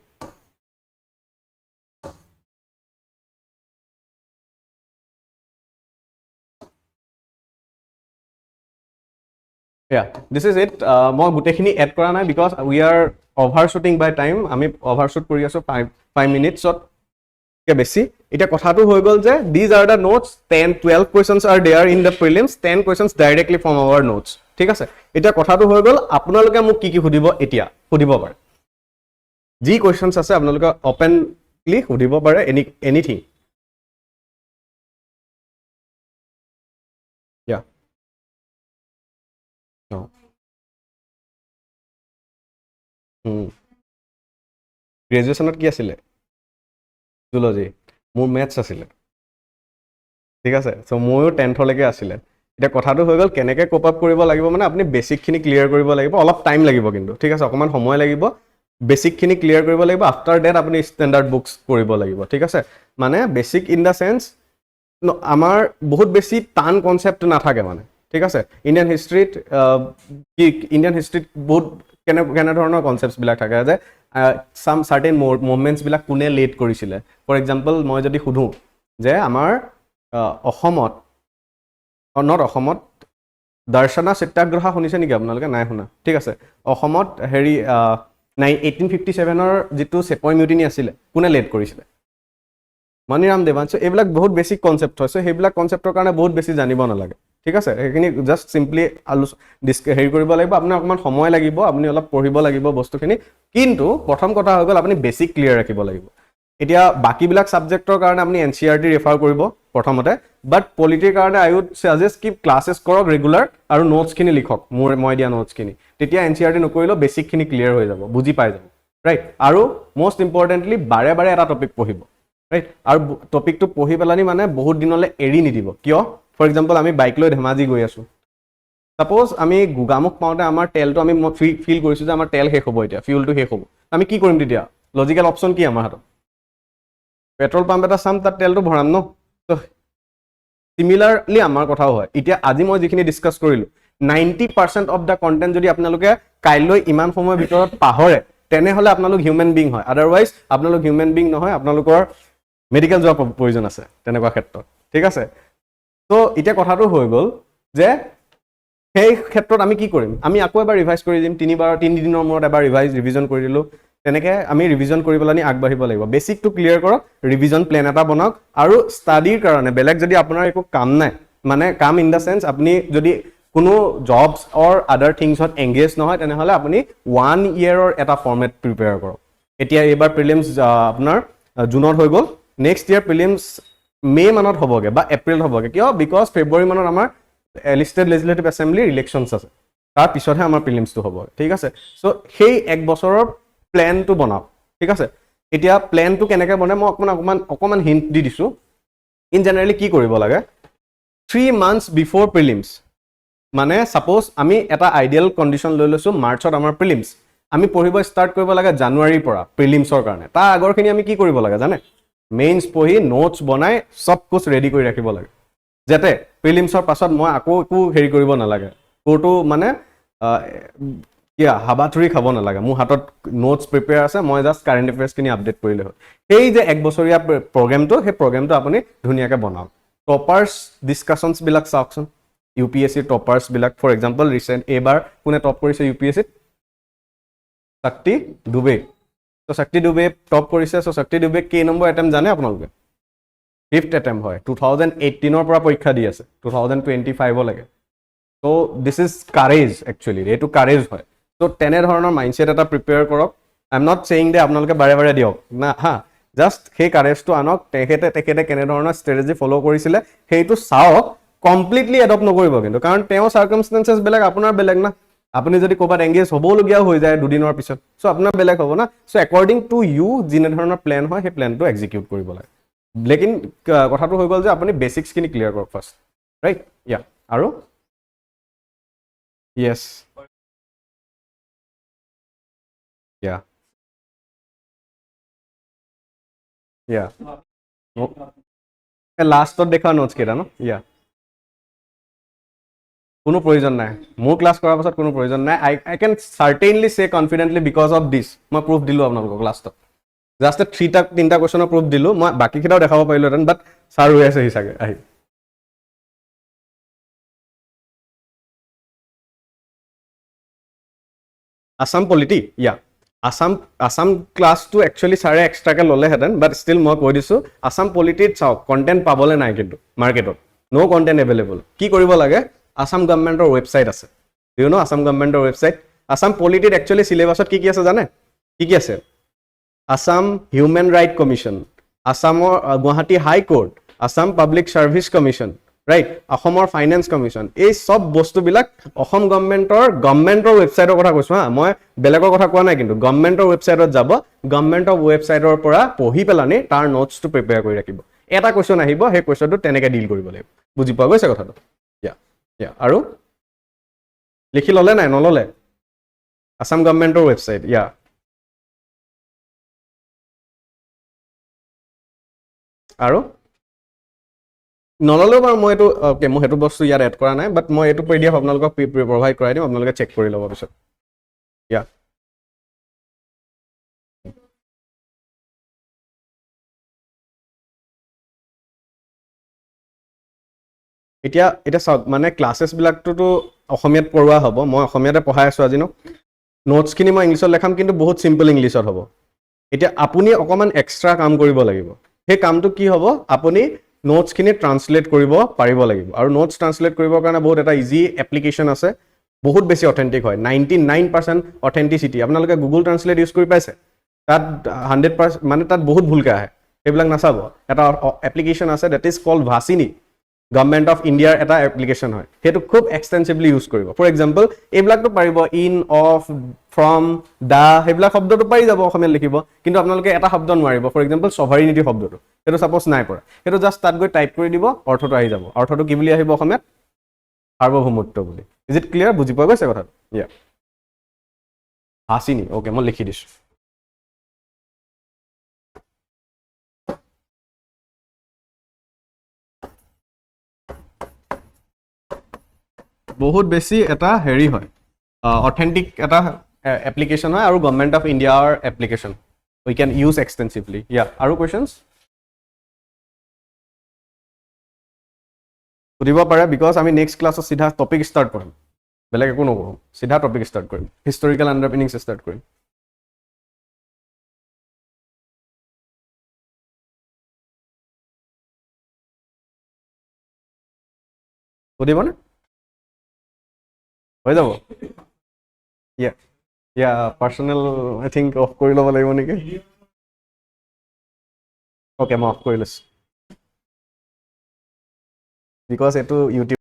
yeah this is it মই গুটেখিনি এড কৰা নাই because we are overshooting by time আমি overshoot কৰি আছো 5 minutes কে বেছি এটা কথাটো হৈ গল যে these are the notes 12 questions are there in the prelims 10 questions directly from our notes ঠিক আছে এটা কথাটো হৈ গল আপোনালোকে মোক কি সুধিব এতিয়া সুধিব পাৰে যি questions আছে আপোনালোকে openly সুধিব পাৰে anything অ গ্ৰেজুৱেশ্যনত কি আছিলে জুলজি মোৰ মেথছ আছিলে ঠিক আছে চ' ময়ো 10th লৈকে আছিলে এতিয়া কথাটো হৈ গ'ল কেনেকৈ কোপ আপ কৰিব লাগিব মানে আপুনি বেছিকখিনি ক্লিয়াৰ কৰিব লাগিব অলপ টাইম লাগিব কিন্তু ঠিক আছে অকণমান সময় লাগিব বেছিকখিনি ক্লিয়াৰ কৰিব লাগিব আফটাৰ ডেট আপুনি ষ্টেণ্ডাৰ্ড বুকছ কৰিব লাগিব ঠিক আছে মানে বেছিক ইন দ্য চেন্স আমাৰ বহুত বেছি টান কনচেপ্ট নাথাকে মানে ঠিক আছে ইণ্ডিয়ান হিষ্ট্ৰীত বহুত কেনেধৰণৰ কনচেপ্টছবিলাক থাকে যে চাম চাৰ্টেন মুভমেণ্টছবিলাক কোনে লেড কৰিছিলে ফৰ এক্সাম্পল মই যদি সোধোঁ যে আমাৰ অসমত অসমত দৰ্শনা সত্যাগ্ৰহ শুনিছে নেকি আপোনালোকে নাই শুনা ঠিক আছে অসমত হেৰি 1857ৰ যিটো চেপই মিউটিনি আছিলে কোনে লেড কৰিছিলে মানিৰাম দেৱান চ' এইবিলাক বহুত বেছিক কনচেপ্ট হয় চ' সেইবিলাক কনচেপ্টৰ কাৰণে বহুত বেছি জানিব নালাগে ঠিক আছে সেইখিনি জাষ্ট চিম্পলি হেৰি কৰিব লাগিব আপোনাৰ অকণমান সময় লাগিব আপুনি অলপ পঢ়িব লাগিব বস্তুখিনি কিন্তু প্ৰথম কথা হৈ গ'ল আপুনি বেছিক ক্লিয়াৰ ৰাখিব লাগিব এতিয়া বাকীবিলাক ছাবজেক্টৰ কাৰণে আপুনি NCERT ৰেফাৰ কৰিব প্ৰথমতে বাট পলিটিৰ কাৰণে আই উড ছাজেষ্ট কি ক্লাছেছ কৰক ৰেগুলাৰ আৰু নোটছখিনি লিখক মই দিয়া নোটছখিনি তেতিয়া NCERT নকৰিলেও বেছিকখিনি ক্লিয়াৰ হৈ যাব বুজি পাই যাব ৰাইট আৰু মষ্ট ইম্পৰ্টেণ্টলি বাৰে বাৰে এটা টপিক পঢ়িব ৰাইট আৰু টপিকটো পঢ়ি পেলানি মানে বহুত দিনলৈ এৰি নিদিব কিয় ফৰ এক্সাম্পল আমি বাইক লৈ ধেমাজি গৈ আছোঁ ছাপ'জ আমি গোগামুখ পাওঁতে আমাৰ তেলটো আমি ফিল কৰিছোঁ যে আমাৰ তেল শেষ হ'ব এতিয়া ফিউলটো শেষ হ'ব আমি কি কৰিম তেতিয়া লজিকেল অপশ্যন কি আমাৰ হাতত পেট্ৰল পাম্প এটা চাম তাত তেলটো ভৰাম ন চিমিলাৰলি আমাৰ কথাও হয় এতিয়া আজি মই যিখিনি ডিছকাছ কৰিলোঁ 90% অফ দ্য কণ্টেণ্ট যদি আপোনালোকে কাইলৈ ইমান সময়ৰ ভিতৰত পাহৰে তেনেহ'লে আপোনালোক হিউমেন বিং হয় আদাৰৱাইজ আপোনালোক হিউমেন বিং নহয় আপোনালোকৰ মেডিকেল যোৱাৰ প্ৰয়োজন আছে তেনেকুৱা ক্ষেত্ৰত ঠিক আছে ত' এতিয়া কথাটো হৈ গ'ল যে সেই ক্ষেত্ৰত আমি কি কৰিম আমি আকৌ এবাৰ ৰিভাইজ কৰি দিম 3 দিনৰ মূৰত এবাৰ ৰিভিজন কৰি দিলোঁ তেনেকৈ আমি ৰিভিজন কৰি পেলাই আগবাঢ়িব লাগিব বেছিকটো ক্লিয়াৰ কৰক ৰিভিজন প্লেন এটা বনাওক আৰু ষ্টাডিৰ কাৰণে বেলেগ যদি আপোনাৰ একো কাম নাই মানে কাম ইন দ্য চেন্স আপুনি যদি কোনো জবছ অৰ আদাৰ থিংছত এংগেজ নহয় তেনেহ'লে আপুনি 1 ইয়েৰৰ এটা ফৰ্মেট প্ৰিপেয়াৰ কৰক এতিয়া এইবাৰ প্ৰিলিমছ আপোনাৰ জুনত হৈ গ'ল নেক্সট ইয়েৰ প্ৰিলিমছ মে' মানত হ'বগৈ বা এপ্ৰিল হ'বগৈ কিয় বিকজ ফেব্ৰুৱাৰী মানত আমাৰ ষ্টেট লেজিসলেটিভ এছেম্বলি ইলেকশ্যনছ আছে তাৰ পিছতহে আমাৰ প্ৰিলিমছটো হ'ব ঠিক আছে চ' সেই এক বছৰৰ প্লেনটো বনাওক ঠিক আছে এতিয়া প্লেনটো কেনেকৈ বনাই মই অকণমান হিণ্ট দি দিছোঁ ইন জেনেৰেলি কি কৰিব লাগে 3 months বিফ'ৰ প্ৰিলিমছ মানে ছাপ'জ আমি এটা আইডিয়েল কণ্ডিশ্যন লৈ লৈছোঁ মাৰ্চত আমাৰ প্ৰিলিমছ আমি পঢ়িব ষ্টাৰ্ট কৰিব লাগে জানুৱাৰীৰ পৰা প্ৰিলিমছৰ কাৰণে তাৰ আগৰখিনি আমি কি কৰিব লাগে জানে মেইনছ পঢ়ি নোটছ বনাই চব কুছ ৰেডি কৰি ৰাখিব লাগে যাতে প্ৰিলিমছৰ পাছত মই আকৌ একো হেৰি কৰিব নালাগে ক'তো মানে হাবাথুৰি খাব নালাগে মোৰ হাতত নোটছ প্ৰিপেয়াৰ আছে মই জাষ্ট কাৰেণ্ট এফেয়াৰ্ছখিনি আপডেট কৰিলে হ'ল সেই যে এক বছৰীয়া প্ৰগ্ৰেমটো সেই প্ৰগ্ৰেমটো আপুনি ধুনীয়াকৈ বনাওক টপাৰ্ছ ডিছকাশ্যনছবিলাক চাওকচোন UPSC টপাৰ্ছবিলাক ফৰ এক্সাম্পল ৰিচেণ্ট এইবাৰ কোনে টপ কৰিছে UPSCত শক্তি ডুবে ত' শক্তি ডুবে টপ কৰিছে চ' শক্তি ডুবে কেই নম্বৰ এটেম্প জানে আপোনালোকে 5th এটেম্প হয় 2018ৰ পৰা পৰীক্ষা দি আছে 2025 লৈকে চ' দিছ ইজ কাৰেজ একচুৱেলি এইটো কাৰেজ হয় ত' তেনেধৰণৰ মাইণ্ডছেট এটা প্ৰিপেয়াৰ কৰক আই এম নট ছেইং দে আপোনালোকে বাৰে বাৰে দিয়ক না হা জাষ্ট সেই কাৰেজটো আনক তেখেতে কেনেধৰণৰ ষ্ট্ৰেটেজি ফ'ল' কৰিছিলে সেইটো চাওক কমপ্লিটলি এডপ্ট নকৰিব কিন্তু কাৰণ তেওঁৰ চাৰ্কামষ্টেঞ্চেছ বেলেগ আপোনাৰ বেলেগ না আপুনি যদি ক'ৰবাত এংগেজ হ'বলগীয়াও হৈ যায় দুদিনৰ পিছত চ' আপোনাৰ বেলেগ হ'ব না চ' একৰ্ডিং টু ইউ যেনেধৰণৰ প্লেন হয় সেই প্লেনটো এক্সিকিউট কৰিব লাগে লেকিন কথাটো হৈ গ'ল যে আপুনি বেছিকছখিনি ক্লিয়াৰ কৰক ফাৰ্ষ্ট ৰাইট ইয়া আৰু য়েছ ইয়া ইয়া লাষ্টত দেখুওৱা নোটছ কেইটা ন ইয়া কোনো প্ৰয়োজন নাই মোৰ ক্লাছ কৰাৰ পাছত কোনো প্ৰয়োজন নাই আই কেন চাৰ্টেইনলি চে কনফিডেণ্টলি বিকজ অফ দিছ মই প্ৰুফ দিলোঁ আপোনালোকক লাষ্টত জাষ্ট 3টা কুৱেশ্যনৰ প্ৰুফ দিলোঁ মই বাকীকেইটাও দেখাব পাৰিলোহেঁতেন বাট ছাৰ ৰৈ আছে চাগে আহি আছাম পলিটি ইয়া আছাম ক্লাছটো একচুৱেলি ছাৰে এক্সট্ৰাকৈ ল'লেহেঁতেন বাট ষ্টিল মই কৈ দিছোঁ আছাম পলিটিত চাওক কণ্টেণ্ট পাবলৈ নাই কিন্তু মাৰ্কেটত ন' কণ্টেণ্ট এভেইলেবল কি কৰিব লাগে আছাম গভৰ্ণমেণ্টৰ ৱেবছাইট আছে ইউ ন' আছাম গভৰ্ণমেণ্টৰ ৱেবছাইট আছাম পলিটিত একচুৱেলি চিলেবাছত কি আছে জানে কি আছে আছাম হিউমেন ৰাইট কমিশ্যন আছামৰ Guwahati high court Assam public service commission right অসমৰ ফাইনেন্স কমিশ্যন এই সব বস্তুবিলাক অসম গভৰ্ণমেণ্টৰ ৱেবছাইটৰ কথা কৈছো হা মই বেলেগৰ কথা কোৱা নাই কিন্তু গভৰ্ণমেণ্টৰ ৱেবছাইটত যাব গভৰ্ণমেণ্টৰ ৱেবছাইটৰ পৰা পঢ়ি পেলানি তাৰ নোটছটো প্ৰিপেয়াৰ কৰি ৰাখিব এটা কোৱেশ্চন আহিব সেই কোৱেশ্চনটো তেনেকৈ ডিল কৰিব লাগিব বুজি পোৱা গৈছে কথাটো ইয়া আৰু লিখি ল'লে নাই নল'লে আসাম গভৰ্ণমেণ্টৰ ৱেবছাইট ইয়া আৰু নল'লেও বাৰু মই এইটো অ'কে মই সেইটো বস্তু ইয়াত এড কৰা নাই বাট মই এইটো পি ডি এফ আপোনালোকক প্ৰভাইড কৰাই দিম আপোনালোকে চেক কৰি ল'ব পিছত ইয়া এতিয়া চাওক মানে ক্লাছেছবিলাকটোতো অসমীয়াত পঢ়োৱা হ'ব মই অসমীয়াতে পঢ়াই আছোঁ আজি ন নোটছখিনি মই ইংলিছত লেখাম কিন্তু বহুত চিম্পল ইংলিছত হ'ব এতিয়া আপুনি অকণমান এক্সট্ৰা কাম কৰিব লাগিব সেই কামটো কি হ'ব আপুনি নোটছখিনি ট্ৰান্সলেট কৰিব পাৰিব লাগিব আৰু নোটছ ট্ৰান্সলেট কৰিবৰ কাৰণে বহুত এটা ইজি এপ্লিকেশ্যন আছে বহুত বেছি অথেণ্টিক হয় 99% অথেণ্টিচিটি আপোনালোকে গুগল ট্ৰান্সলেট ইউজ কৰি পাইছে তাত 100% মানে তাত বহুত ভুলকৈ আহে সেইবিলাক নাচাব এটা এপ্লিকেশ্যন আছে ডেট ইজ কল্ড ভাচিনি গভৰ্ণমেণ্ট অফ ইণ্ডিয়াৰ এটা এপ্লিকেশ্যন হয় সেইটো খুব এক্সটেনচিভলি ইউজ কৰিব ফৰ এক্সাম্পল এইবিলাকতো পাৰিব ইন অফ ফ্ৰম দা সেইবিলাক শব্দটো পাৰি যাব অসমীয়াত লিখিব কিন্তু আপোনালোকে এটা শব্দ নোৱাৰিব ফৰ এক্সাম্পল সভাৰিনিটি শব্দটো সেইটো ছাপ'জ নাই পৰা সেইটো জাষ্ট তাত গৈ টাইপ কৰি দিব অৰ্থটো আহি যাব অৰ্থটো কি বুলি আহিব অসমীয়াত সাৰ্বভৌমত্ব বুলি ইজ ইট ক্লিয়াৰ বুজি পোৱা গৈছে কথাটো ইয়া হাচিনি অ'কে মই লিখি দিছোঁ বহুত বেছি এটা হেৰি হয় অথেণ্টিক এটা এপ্লিকেশ্যন হয় আৰু গভৰ্ণমেণ্ট অফ ইণ্ডিয়াৰ এপ্লিকেশ্যন উই কেন ইউজ এক্সটেনচিভলি ইয়া আৰু কুৱেশ্যনছ সুধিব পাৰে বিকজ আমি নেক্সট ক্লাছত চিধা টপিক ষ্টাৰ্ট কৰিম বেলেগ একো নকৰোঁ চিধা টপিক ষ্টাৰ্ট কৰিম হিষ্টৰিকেল আণ্ডাৰপিনিংছ ষ্টাৰ্ট কৰিম সুধিবনে হৈ যাব ইয়া ইয়া পাৰ্চনেল আই থিংক অফ কৰি ল'ব লাগিব নেকি অ'কে মই অফ কৰি লৈছোঁ বিকজ এইটো ইউটিউব